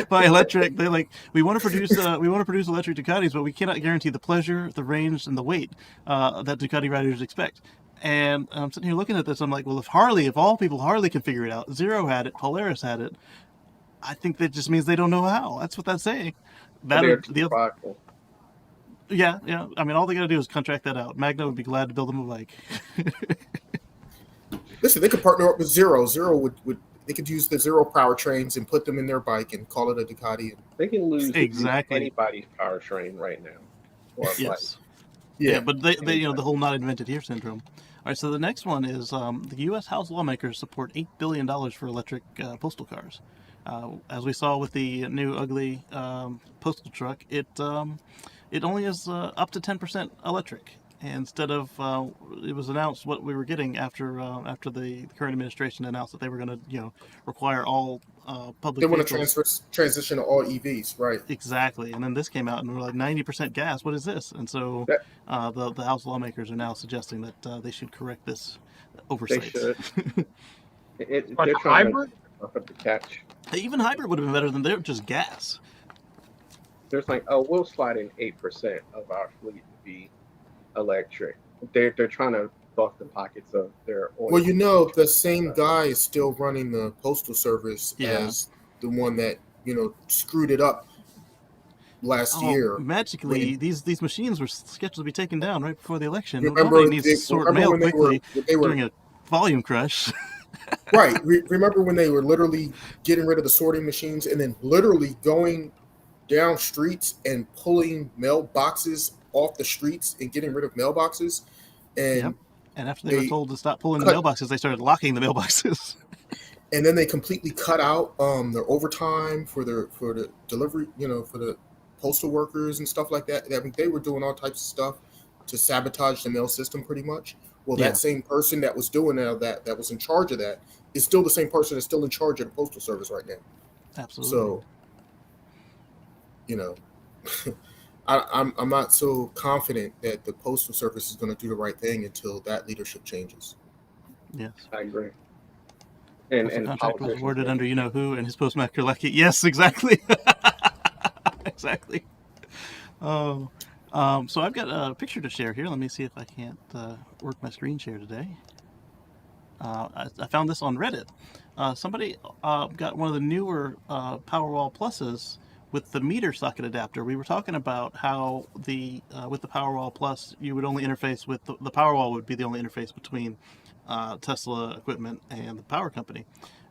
by Electric, they we want to produce electric Ducatis, but we cannot guarantee the pleasure, the range, and the weight that Ducati riders expect. And I'm sitting here looking at this. I'm like, well, if all people Harley can figure it out, Zero had it, Polaris had it. I think that just means they don't know how. That's what that's saying. They're too prideful. Yeah. I mean, all they got to do is contract that out. Magna would be glad to build them a bike. Listen, they could partner up with Zero. Zero would they could use the Zero powertrains and put them in their bike and call it a Ducati. They can lose Exactly. anybody's powertrain right now. Or Yes. bike. Yeah, but they the whole not invented here syndrome. All right, so the next one is the U.S. House lawmakers support $8 billion for electric postal cars. As we saw with the new ugly postal truck, it only is up to 10% electric. Instead of it was announced what we were getting after the current administration announced that they were going to require all public. They want vehicles. to transition to all EVs, right? Exactly, and then this came out and we're like 90% gas. What is this? And so the House lawmakers are now suggesting that they should correct this oversight. They should. Like They're a trying hybrid? to catch. Even hybrid would have been better than they're just gas. There's we'll slide in 8% of our fleet to be electric. They're trying to buff the pockets of their oil. Well, the same guy is still running the postal service as the one that screwed it up last year. Magically, these machines were scheduled to be taken down right before the election. Remember, Nobody needs to sort mail quickly during a volume crush. Right. Remember when they were literally getting rid of the sorting machines and then literally going down streets and pulling mailboxes off the streets and getting rid of mailboxes? And and after they were told to stop pulling the mailboxes, they started locking the mailboxes. And then they completely cut out their overtime for the delivery, for the postal workers and stuff like that. I mean, they were doing all types of stuff to sabotage the mail system pretty much. Well, that same person that was doing that was in charge of that is still the same person that's still in charge of the postal service right now. Absolutely. So, I'm not so confident that the postal service is going to do the right thing until that leadership changes. Yes. I agree. And the contract was awarded under who and his postmaster lackey. Yes, exactly. Exactly. So I've got a picture to share here. Let me see if I can't work my screen share today. I found this on Reddit. Somebody got one of the newer Powerwall Pluses with the meter socket adapter. We were talking about how with the Powerwall Plus, you would only interface with the Powerwall would be the only interface between Tesla equipment and the power company.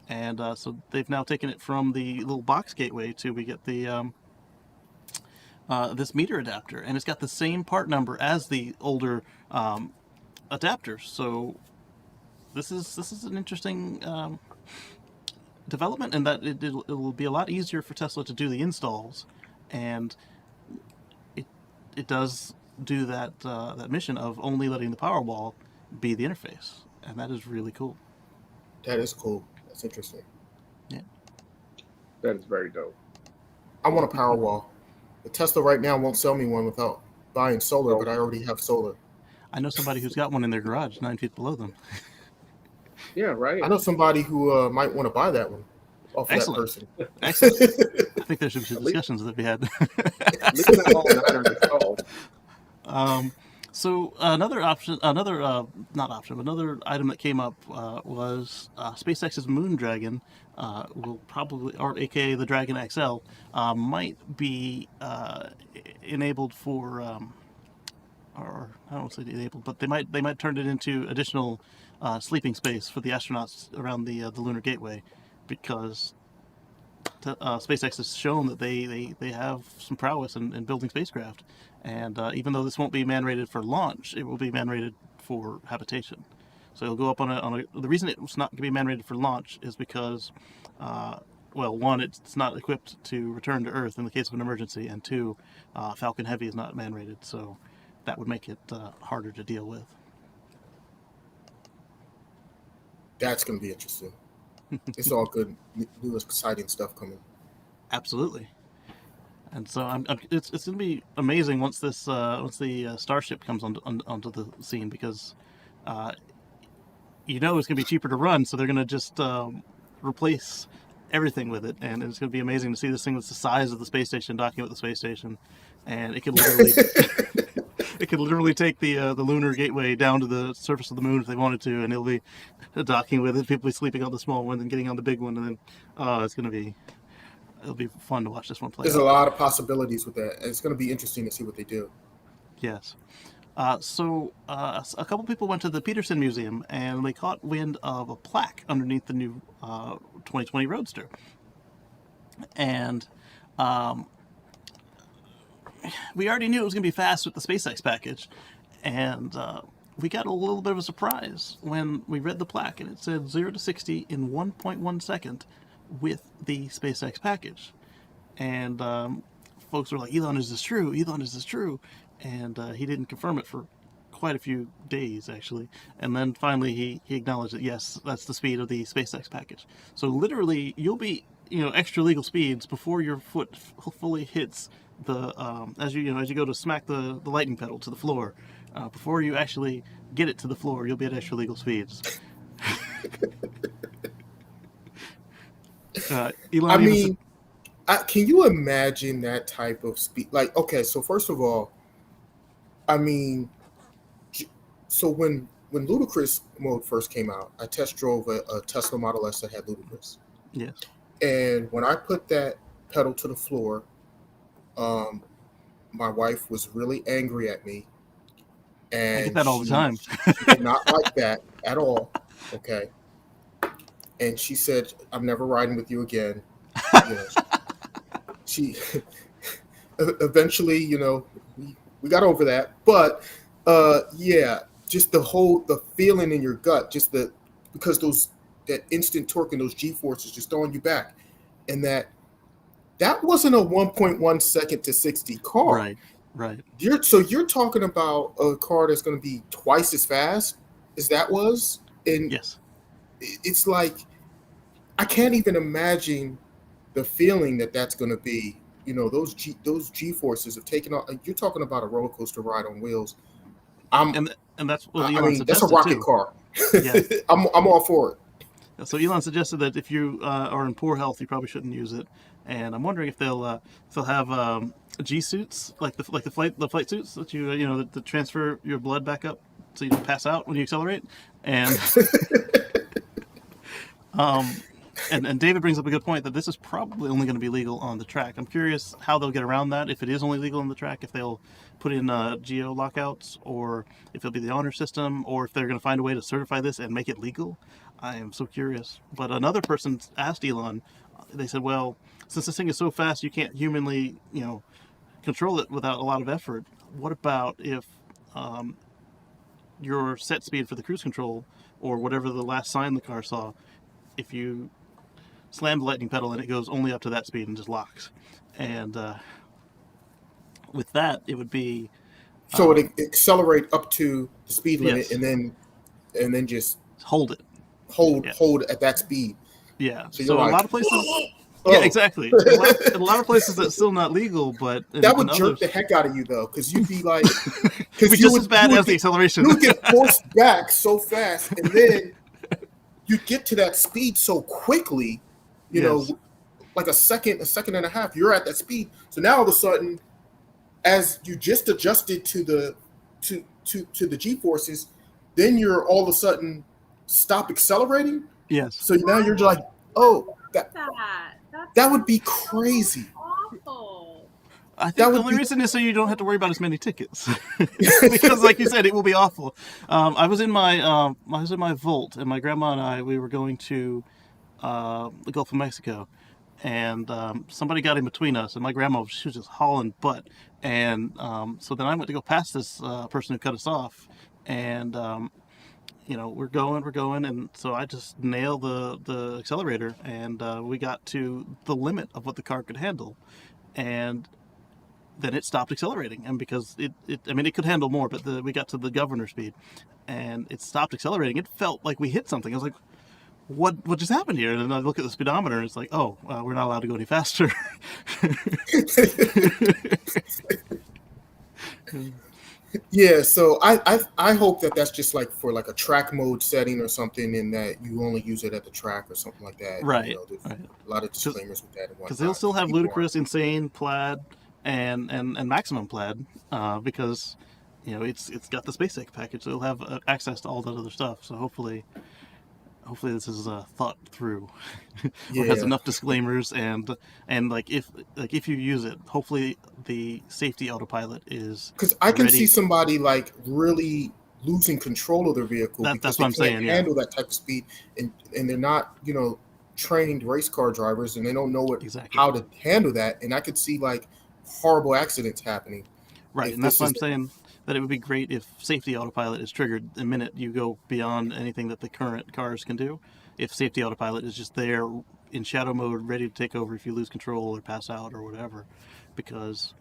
And so they've now taken it from the little box gateway to we get the this meter adapter, and it's got the same part number as the older adapters. So this is an interesting development, and that it will be a lot easier for Tesla to do the installs, and it does do that mission of only letting the Powerwall be the interface, and that is really cool. That is cool. That's interesting. Yeah. That is very dope. I want a Powerwall. The Tesla right now won't sell me one without buying solar, but I already have solar. I know somebody who's got one in their garage 9 feet below them. Yeah, right. I know somebody who might want to buy that one. off of that Excellent. person. Excellent. I think there should be some At least- discussions that we had. At least that all niner is solved. So another option, another not option, but another item that came up was SpaceX's Moon Dragon will probably, or AKA the Dragon XL, might be enabled for, or I don't want to say enabled, but they might turn it into additional sleeping space for the astronauts around the Lunar Gateway, because SpaceX has shown that they have some prowess in building spacecraft, and even though this won't be man-rated for launch, it will be man-rated for habitation. So it'll go up on a. The reason it's not going to be man-rated for launch is because, well, one, it's not equipped to return to Earth in the case of an emergency, and two, Falcon Heavy is not man-rated, so that would make it harder to deal with. That's going to be interesting. It's all good, new exciting stuff coming. Absolutely. And so it's going to be amazing once this once the Starship comes onto the scene, because it's going to be cheaper to run, so they're going to just replace everything with it, and it's going to be amazing to see this thing that's the size of the space station docking with the space station, and it could literally it could literally take the Lunar Gateway down to the surface of the moon if they wanted to, and it'll be docking with it. People will be sleeping on the small one and getting on the big one, and then it'll be fun to watch this one play. There's a lot of possibilities with that. It's going to be interesting to see what they do. Yes. So a couple people went to the Peterson Museum, and they caught wind of a plaque underneath the new 2020 Roadster. And we already knew it was going to be fast with the SpaceX package, and we got a little bit of a surprise when we read the plaque, and it said 0 to 60 in 1.1 second with the SpaceX package. And folks were like, Elon, is this true? Elon, is this true? And he didn't confirm it for quite a few days, actually. And then finally he acknowledged that, yes, that's the speed of the SpaceX package. So literally, you'll be, extra legal speeds before your foot fully hits the, as you go to smack the lightning pedal to the floor, before you actually get it to the floor, you'll be at extra legal speeds. Elon, can you imagine that type of speed? Like, okay, so first of all, so when Ludicrous mode first came out, I test drove a Tesla Model S that had Ludicrous. Yes. And when I put that pedal to the floor, my wife was really angry at me. And I get that all the time. She did not like that at all. Okay. And she said, I'm never riding with you again. She eventually, we got over that. But just the feeling in your gut, because that instant torque and those G-forces just throwing you back. And that wasn't a 1.1 second to 60 car. Right. You're talking about a car that's going to be twice as fast as that was. And yes, it's like, I can't even imagine the feeling that's going to be. Those G-forces have taken off. You're talking about a roller coaster ride on wheels. And that's what Elon that's a rocket too. car. Yeah. I'm all for it. So Elon suggested that if you are in poor health, you probably shouldn't use it. And I'm wondering if they'll have G suits like the flight suits that that transfer your blood back up so you don't pass out when you accelerate. And and David brings up a good point that this is probably only going to be legal on the track. I'm curious how they'll get around that, if it is only legal on the track, if they'll put in geo lockouts, or if it'll be the honor system, or if they're going to find a way to certify this and make it legal. I am so curious. But another person asked Elon, they said, well, since this thing is so fast you can't humanly, control it without a lot of effort, what about if your set speed for the cruise control, or whatever the last sign the car saw, if you slam the lightning pedal and it goes only up to that speed and just locks? And with that, it would be so it accelerate up to the speed limit, yes. and then just hold it at that speed. Yeah. So a lot of places. Yeah, exactly. A lot of places that's still not legal, but that would jerk the heck out of you, though, because you'd be like, it'd be just as bad as the acceleration. You would get forced back so fast, and then you get to that speed so quickly you Yes. know, like a second and a half, you're at that speed. So now all of a sudden, as you just adjusted to the G forces, then you're all of a sudden stop accelerating. Yes. So now you're just like, oh, That's that would so be crazy. awful. I That think the would only be- reason is so you don't have to worry about as many tickets, because, like you said, it will be awful. I was in my Volt, and my grandma and we were going to the Gulf of Mexico, and somebody got in between us, and my grandma, she was just hauling butt, and so then I went to go past this person who cut us off, and we're going, and so I just nailed the accelerator, and we got to the limit of what the car could handle, and then it stopped accelerating. And because it could handle more, but we got to the governor speed, and it stopped accelerating. It felt like we hit something. I was like, what just happened here? And then I look at the speedometer, and it's like, oh, we're not allowed to go any faster. Yeah, so I hope that that's just like for like a track mode setting or something, and that you only use it at the track or something like that. Right, There's right. a lot of disclaimers with that. Because they'll still have ludicrous, insane Plaid and maximum Plaid, because it's got the SpaceX package, so it'll have access to all that other stuff. So hopefully this is thought through, or has Yeah. enough disclaimers, and like if you use it, hopefully the safety autopilot is Because I can ready. see somebody like really losing control of their vehicle That's because what I'm they can't saying, yeah. handle that type of speed, and they're not trained race car drivers, and they don't know Exactly. how to handle that. And I could see like horrible accidents happening. Right, if and that's this why I'm is- saying that it would be great if safety autopilot is triggered the minute you go beyond anything that the current cars can do. If safety autopilot is just there in shadow mode, ready to take over if you lose control or pass out or whatever, because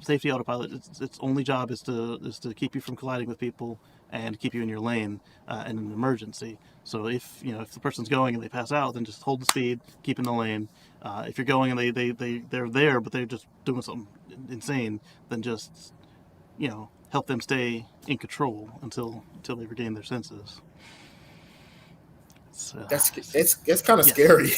safety autopilot, its only job is to keep you from colliding with people and keep you in your lane in an emergency. So if the person's going and they pass out, then just hold the speed, keep in the lane. If you're going and they're there but they're just doing something insane, then just help them stay in control until they regain their senses. So, it's kind of Yes. scary.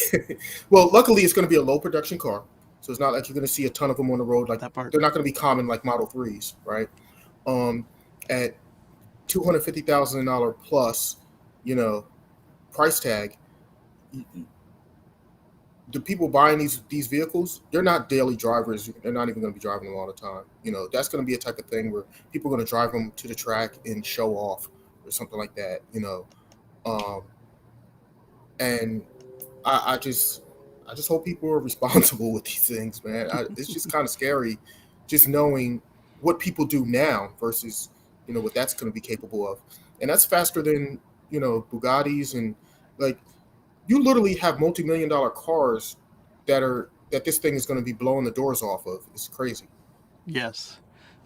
Well, luckily it's going to be a low production car, so it's not like you're going to see a ton of them on the road. Like that part. they're not going to be common like Model 3s, right? At $250,000 plus, price tag, the people buying these vehicles, they're not daily drivers. They're not even going to be driving them all the time. That's going to be a type of thing where people are going to drive them to the track and show off or something like that. And I just hope people are responsible with these things, man. It's just kind of scary, just knowing what people do now versus what that's going to be capable of, and that's faster than Bugattis, and like you literally have multi-million-dollar cars that this thing is going to be blowing the doors off of. It's crazy. Yes,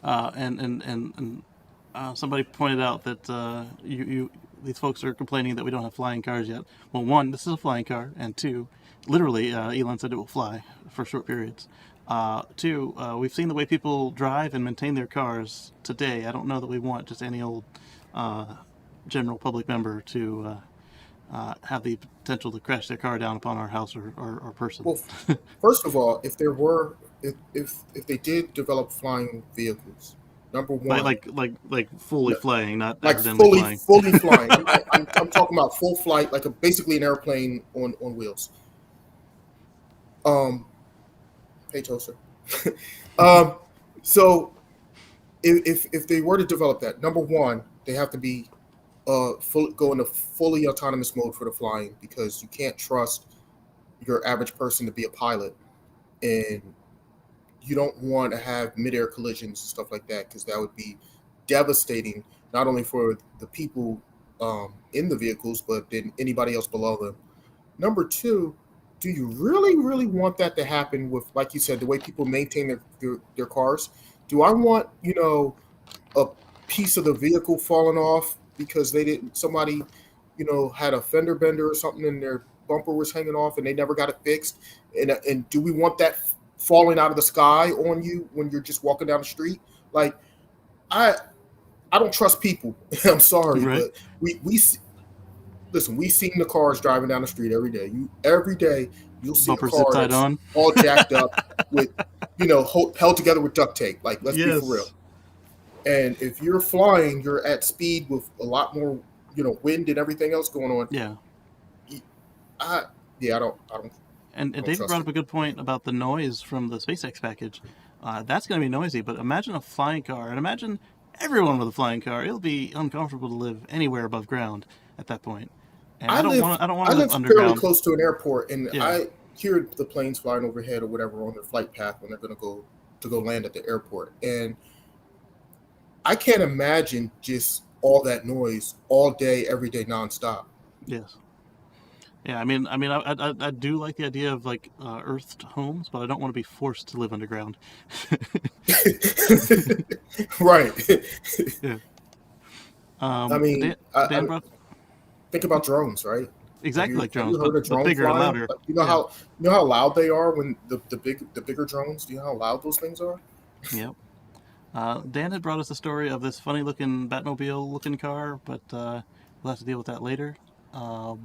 and somebody pointed out that these folks are complaining that we don't have flying cars yet. Well, one, this is a flying car, and two, literally, Elon said it will fly for short periods. Two, we've seen the way people drive and maintain their cars today. I don't know that we want just any old general public member to have the potential to crash their car down upon our house or person. Well, first of all, if they did develop flying vehicles, number one, like fully flying, not like accidentally flying. fully flying. I'm talking about full flight, like basically an airplane on wheels. Hey toaster. So if they were to develop that, number one, they have to be go into fully autonomous mode for the flying, because you can't trust your average person to be a pilot, and you don't want to have midair collisions and stuff like that, because that would be devastating, not only for the people in the vehicles, but then anybody else below them. Number two, do you really, really want that to happen with, like you said, the way people maintain their cars? Do I want, a piece of the vehicle falling off because somebody had a fender bender or something and their bumper was hanging off and they never got it fixed? And do we want that falling out of the sky on you when you're just walking down the street? Like, I don't trust people. I'm sorry, Right. but we listen, we've seen the cars driving down the street every day. Every day you'll see a Bumpers zip car tied that's on. all jacked up with, held together with duct tape. Like, let's be for real. Yes. And if you're flying, you're at speed with a lot more, wind and everything else going on. Yeah. I don't. And Don't David trust brought up it. a good point about the noise from the SpaceX package. That's going to be noisy, but imagine a flying car, and imagine everyone with a flying car. It'll be uncomfortable to live anywhere above ground at that point. And I don't want to I live live fairly underground. close to an airport, and Yeah. I hear the planes flying overhead or whatever on their flight path when they're going to go land at the airport. And I can't imagine just all that noise all day, every day, nonstop. Yes. Yeah, I do like the idea of like earthed homes, but I don't want to be forced to live underground. Right. Yeah. I mean, Dan brought think about drones, right? exactly like Have drones, you heard but a drone bigger and flying? louder. Like, you know how loud they are when the bigger drones. Do you know how loud those things are? Yep. Dan had brought us the story of this funny looking Batmobile-looking car, but we'll have to deal with that later. The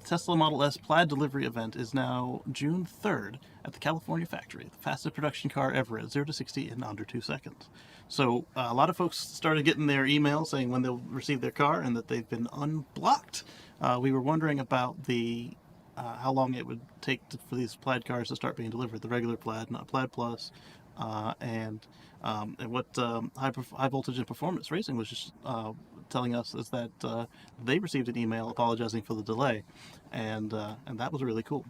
Tesla Model S Plaid delivery event is now June 3rd at the California factory. The fastest production car ever at 0 to 60 in under 2 seconds. So a lot of folks started getting their email saying when they'll receive their car and that they've been unblocked. We were wondering about how long it would take for these Plaid cars to start being delivered, the regular Plaid, not Plaid Plus, and what high voltage and performance racing was just telling us is that they received an email apologizing for the delay, and that was really cool.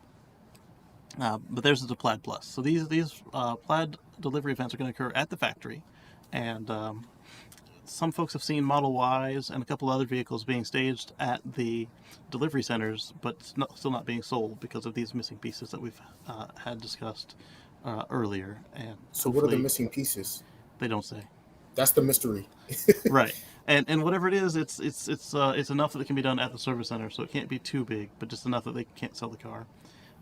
But there's the Plaid Plus. So these Plaid delivery events are going to occur at the factory, and some folks have seen Model Ys and a couple other vehicles being staged at the delivery centers, but still not being sold because of these missing pieces that we've had discussed earlier. And So what are the missing pieces? They don't say. That's the mystery. Right. And whatever it is, it's enough that it can be done at the service center, so it can't be too big, but just enough that they can't sell the car.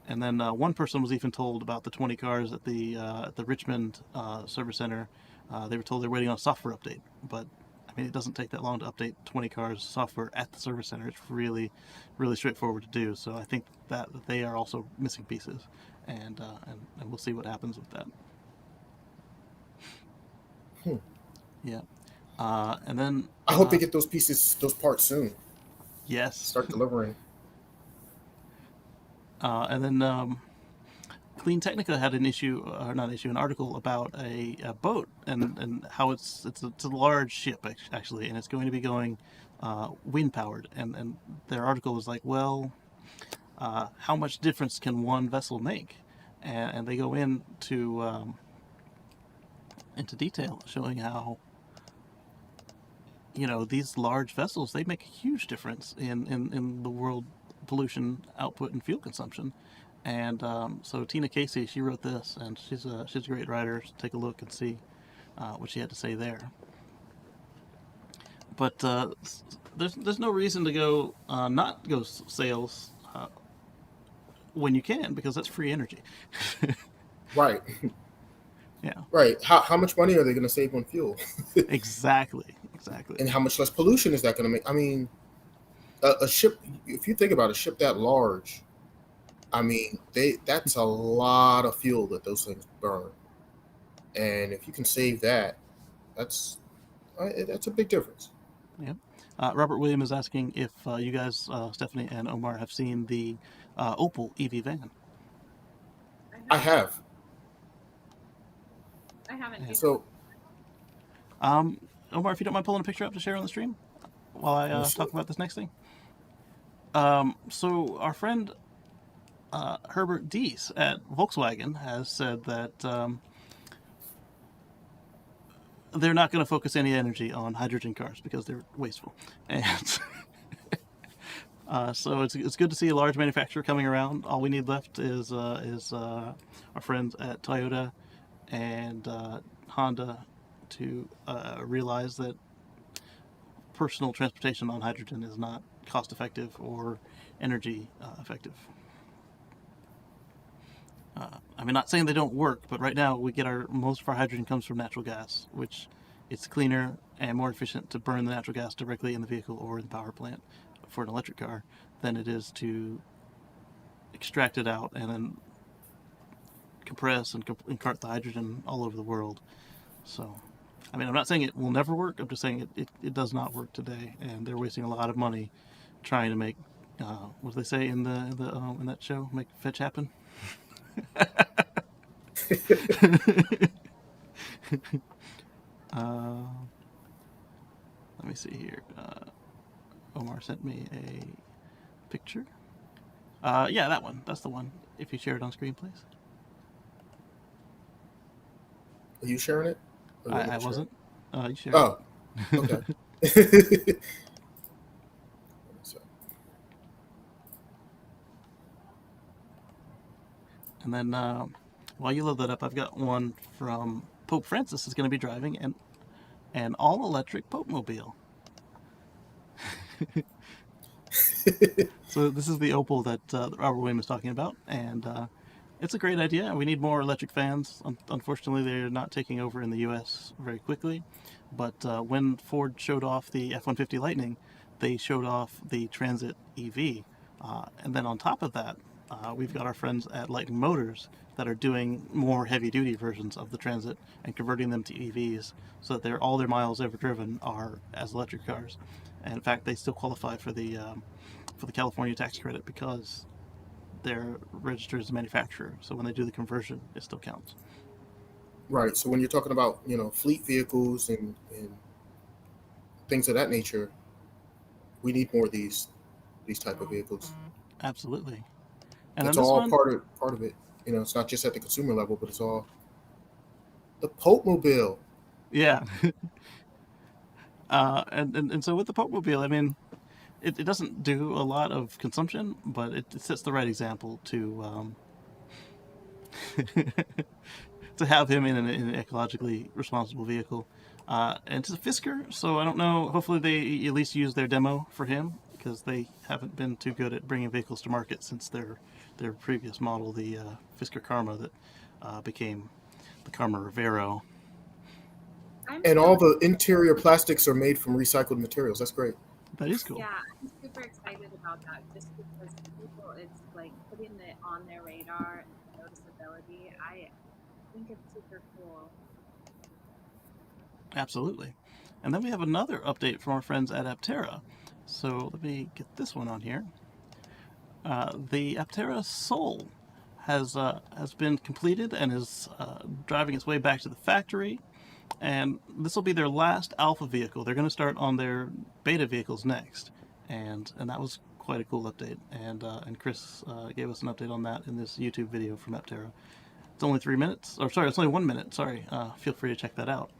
And then one person was even told about the 20 cars at the Richmond service center. They were told they're waiting on a software update, but I mean it doesn't take that long to update 20 cars software at the service center. It's really, really straightforward to do. So I think that they are also missing pieces, and we'll see what happens with that. Yeah. And then I hope they get those parts soon. Yes. Start delivering. And then Clean Technica had an article about a boat and how it's a large ship actually, and it's going to be going wind powered. And their article was like, well, how much difference can one vessel make? And they go into detail, showing how these large vessels, they make a huge difference in the world pollution output and fuel consumption. And so Tina Kacey, she wrote this, and she's a great writer. So take a look and see what she had to say there. But there's no reason to not go sales when you can, because that's free energy. Right. Yeah. Right. How much money are they going to save on fuel? Exactly. And how much less pollution is that going to make? I mean, a ship, if you think about a ship that large, I mean, that's a lot of fuel that those things burn. And if you can save that, that's a big difference. Yeah. Robert William is asking if you guys, Stephanie and Omar, have seen the Opel EV van. I have. I haven't. Yeah. So, Omar, if you don't mind pulling a picture up to share on the stream while I talk about this next thing. So our friend Herbert Dees at Volkswagen has said that they're not going to focus any energy on hydrogen cars because they're wasteful. And so it's good to see a large manufacturer coming around. All we need left is our friends at Toyota and Honda to realize that personal transportation on hydrogen is not cost effective or energy effective. I mean, not saying they don't work, but right now we get most of our hydrogen comes from natural gas, which it's cleaner and more efficient to burn the natural gas directly in the vehicle or in the power plant for an electric car than it is to extract it out and then compress and cart the hydrogen all over the world. So, I mean, I'm not saying it will never work. I'm just saying it does not work today, and they're wasting a lot of money trying to make what do they say in in that show? Make fetch happen. Let me see here. Omar sent me a picture. Yeah, that one. That's the one. If you share it on screen, please. Are you sharing it? I wasn't. You share Oh, okay. And then while you load that up, I've got one from Pope Francis is going to be driving an all-electric Pope mobile. So this is the Opal that Robert Williams was talking about, and it's a great idea. We need more electric fans. Unfortunately, they're not taking over in the U.S. very quickly. But when Ford showed off the F-150 Lightning, they showed off the Transit EV. And then on top of that, we've got our friends at Lightning Motors that are doing more heavy-duty versions of the Transit and converting them to EVs so that all their miles ever driven are as electric cars. And in fact, they still qualify for the California tax credit because they're registered as a manufacturer. So when they do the conversion, it still counts. Right. So when you're talking about, fleet vehicles and things of that nature, we need more of these type of vehicles. Absolutely. And it's then this all one, part of it. It's not just at the consumer level, but it's all the Pope Mobile. Yeah. And so with the Pope Mobile, I mean, it doesn't do a lot of consumption, but it sets the right example to to have him in an ecologically responsible vehicle. And it's a Fisker, so I don't know. Hopefully they at least use their demo for him because they haven't been too good at bringing vehicles to market since their previous model, the Fisker Karma, that became the Karma Revero. And all the interior plastics are made from recycled materials. That's great. That is cool. Yeah, I'm super excited about that just because people, it's like putting it on their radar and noticeability. I think it's super cool. Absolutely. And then we have another update from our friends at Aptera. So let me get this one on here. The Aptera Soul has been completed and is driving its way back to the factory. And this will be their last alpha vehicle. They're going to start on their beta vehicles next. And that was quite a cool update. And Chris gave us an update on that in this YouTube video from Aptera. It's only 3 minutes. Or sorry, it's only 1 minute. Sorry. Feel free to check that out.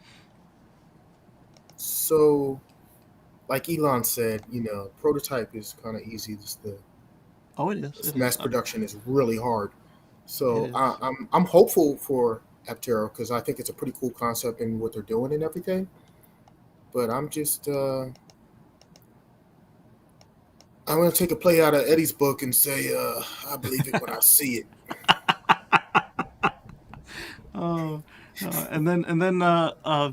So, like Elon said, prototype is kind of easy. It is. Mass production is really hard. So I'm hopeful for Aptera because I think it's a pretty cool concept in what they're doing and everything. But I'm just I'm going to take a play out of Eddie's book and say I believe it when I see it. And then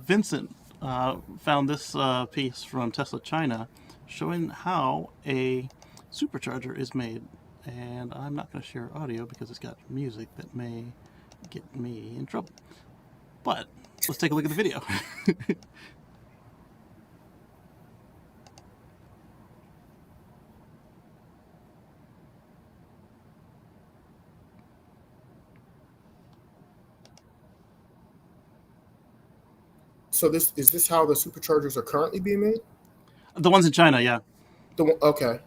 Vincent found this piece from Tesla China showing how a supercharger is made. And I'm not going to share audio because it's got music that may get me in trouble. But let's take a look at the video. So is this how the superchargers are currently being made? The ones in China, yeah. Okay.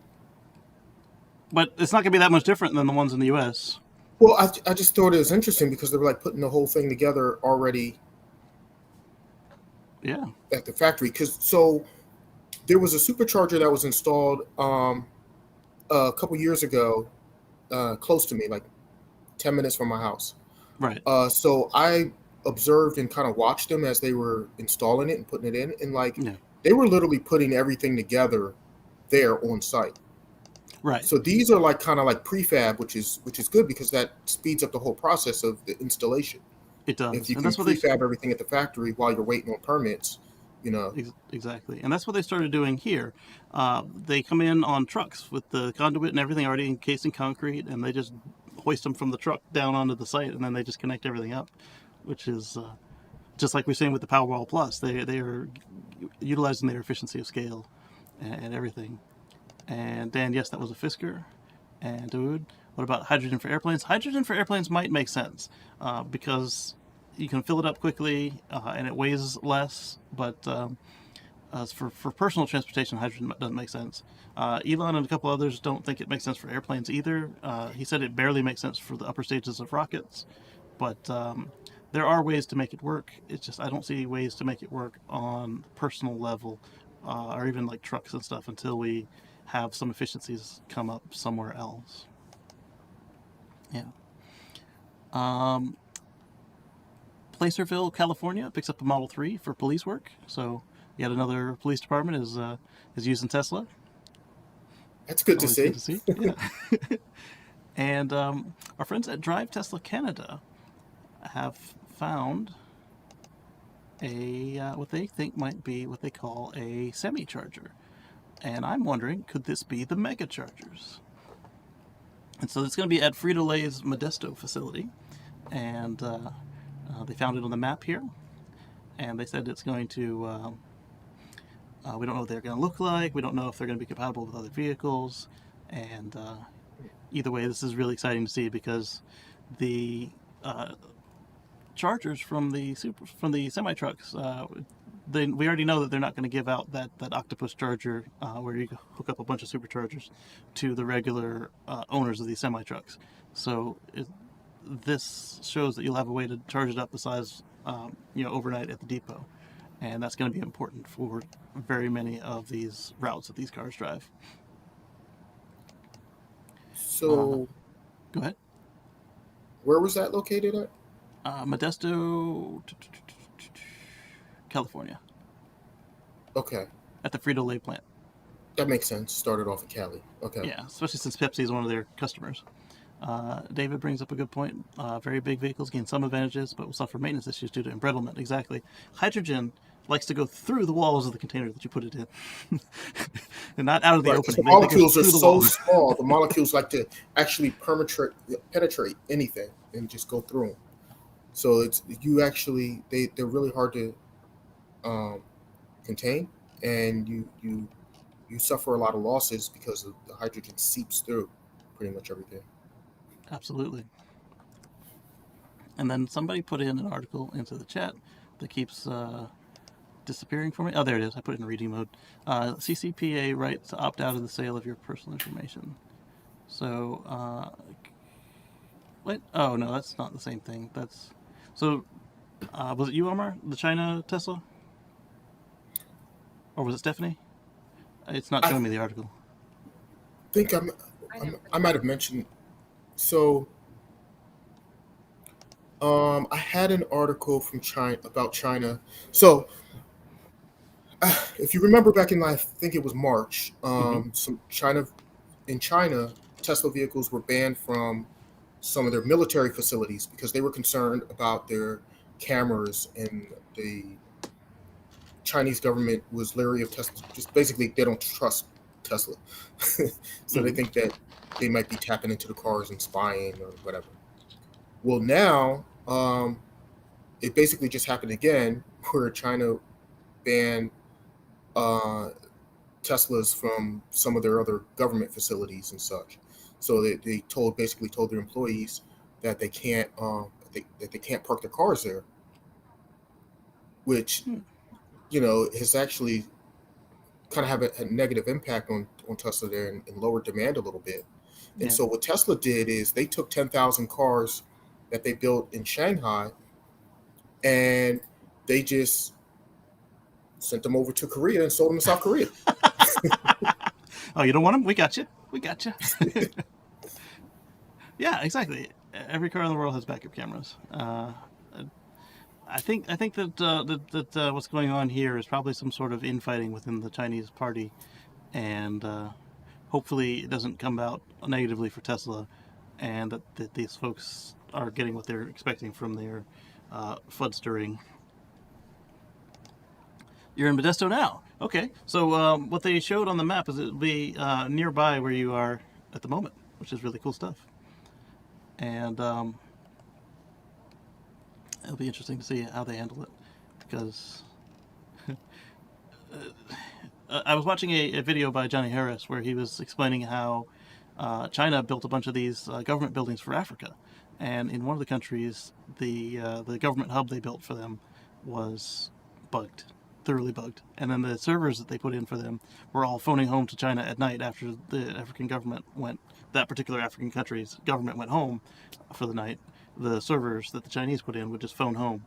But it's not going to be that much different than the ones in the U.S. Well, I just thought it was interesting because they were like putting the whole thing together already. Yeah. At the factory, so there was a supercharger that was installed a couple years ago, close to me, like 10 minutes from my house. Right. So I observed and kind of watched them as they were installing it and putting it in, and they were literally putting everything together there on site. Right. So these are like kind of like prefab, which is good because that speeds up the whole process of the installation. It does. If you can prefab everything at the factory while you're waiting on permits, you know. Exactly, and that's what they started doing here. They come in on trucks with the conduit and everything already encased in concrete, and they just hoist them from the truck down onto the site, and then they just connect everything up, which is just like we're saying with the Powerwall Plus. They are utilizing their efficiency of scale and everything. And Dan, yes, that was a Fisker. And dude, what about hydrogen for airplanes? Hydrogen for airplanes might make sense because you can fill it up quickly and it weighs less. But for personal transportation, hydrogen doesn't make sense. Elon and a couple others don't think it makes sense for airplanes either. He said it barely makes sense for the upper stages of rockets. But there are ways to make it work. It's just I don't see ways to make it work on personal level or even like trucks and stuff until we have some efficiencies come up somewhere else. Yeah. Placerville, California picks up a Model 3 for police work. So yet another police department is using Tesla. That's good to Always see. good to see. Yeah. And our friends at Drive Tesla Canada have found a what they think might be what they call a semi-charger. And I'm wondering, could this be the mega chargers? And so it's going to be at Frito-Lay's Modesto facility. And they found it on the map here. And they said it's going to, we don't know what they're going to look like. We don't know if they're going to be compatible with other vehicles. And either way, this is really exciting to see because the chargers from the semi trucks, we already know that they're not going to give out that octopus charger where you hook up a bunch of superchargers to the regular owners of these semi trucks. So this shows that you'll have a way to charge it up the size, overnight at the depot, and that's going to be important for very many of these routes that these cars drive. So, Go ahead. where was that located at? Modesto, California. Okay, At the Frito-Lay plant. that makes sense. Started off at Cali. Okay. Yeah, especially since Pepsi is one of their customers. David brings up a good point. Very big vehicles gain some advantages, but will suffer maintenance issues due to embrittlement. Exactly. Hydrogen likes to go through the walls of the container that you put it in, and not out of the Right, opening. the molecules are through the so walls. small. The molecules like to actually penetrate anything and just go through them. So they're really hard to contain, and you suffer a lot of losses because the hydrogen seeps through pretty much everything. Absolutely. And then somebody put in an article into the chat that keeps disappearing for me. Oh, there it is. I put it in reading mode. CCPA right to opt out of the sale of your personal information. So, what? Oh, no, that's not the same thing. So, was it you, Omar? The China Tesla? Or was it Stephanie? It's not showing me the article. I think I might have mentioned. So, I had an article from China about China. So, if you remember back in, I think it was March, in China, Tesla vehicles were banned from some of their military facilities because they were concerned about their cameras, and the Chinese government was leery of Tesla. Just basically, they don't trust Tesla. So they think that they might be tapping into the cars and spying or whatever. Well, now it basically just happened again, where China banned Teslas from some of their other government facilities and such. So they basically told their employees that they can't park their cars there, which has actually kind of have a negative impact on Tesla there and lower demand a little bit. And so what Tesla did is they took 10,000 cars that they built in Shanghai, and they just sent them over to Korea and sold them in South Korea. Oh, you don't want them? We got you. We got you. Yeah, exactly. Every car in the world has backup cameras. I think that what's going on here is probably some sort of infighting within the Chinese party, and hopefully it doesn't come out negatively for Tesla, and that these folks are getting what they're expecting from their FUD stirring. You're in Modesto now. Okay. So what they showed on the map is it'll be nearby where you are at the moment, which is really cool stuff. And it'll be interesting to see how they handle it, because I was watching a video by Johnny Harris where he was explaining how China built a bunch of these government buildings for Africa, and in one of the countries, the government hub they built for them was bugged, thoroughly bugged, and then the servers that they put in for them were all phoning home to China at night after the African government went. That particular African country's government went home for the night. The servers that the Chinese put in would just phone home,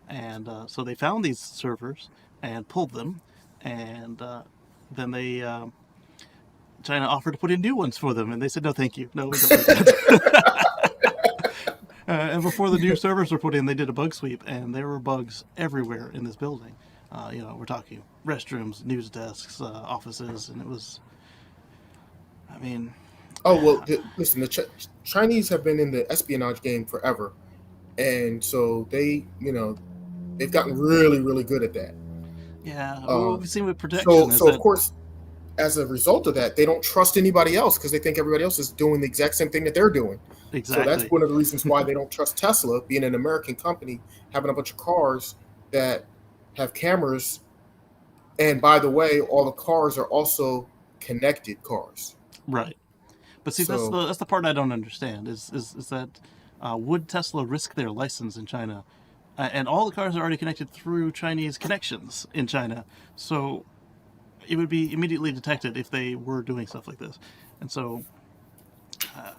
and so they found these servers and pulled them, and then they China offered to put in new ones for them, and they said no, thank you, no, we don't like that. And before the new servers were put in, they did a bug sweep, and there were bugs everywhere in this building. We're talking restrooms, news desks, offices, and it was. I mean. Oh well, listen. The Chinese have been in the espionage game forever, and so they've gotten really, really good at that. Yeah, what we've seen with protection is so that, of course, as a result of that, they don't trust anybody else because they think everybody else is doing the exact same thing that they're doing. exactly. So that's one of the reasons why they don't trust Tesla, being an American company, having a bunch of cars that have cameras. And by the way, all the cars are also connected cars. Right. But see, So- that's the part I don't understand. Is that would Tesla risk their license in China? And all the cars are already connected through Chinese connections in China, so it would be immediately detected if they were doing stuff like this. And so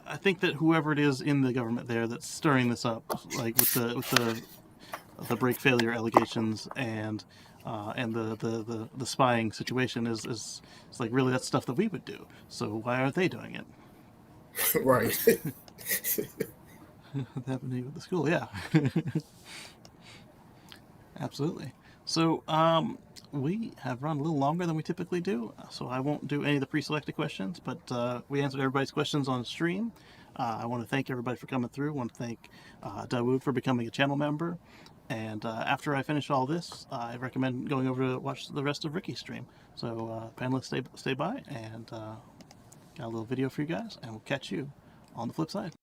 I think that whoever it is in the government there that's stirring this up, like with the brake failure allegations and the spying situation, is it's like, really, that's stuff that we would do. So why aren't they doing it? Right. That happened to you at the school, yeah. Absolutely. So we have run a little longer than we typically do, so I won't do any of the pre-selected questions, but we answered everybody's questions on stream. I want to thank everybody for coming through. I want to thank Dawood for becoming a channel member. And after I finish all this, I recommend going over to watch the rest of Ricky's stream. So panelists, stay by, and got a little video for you guys, and we'll catch you on the flip side.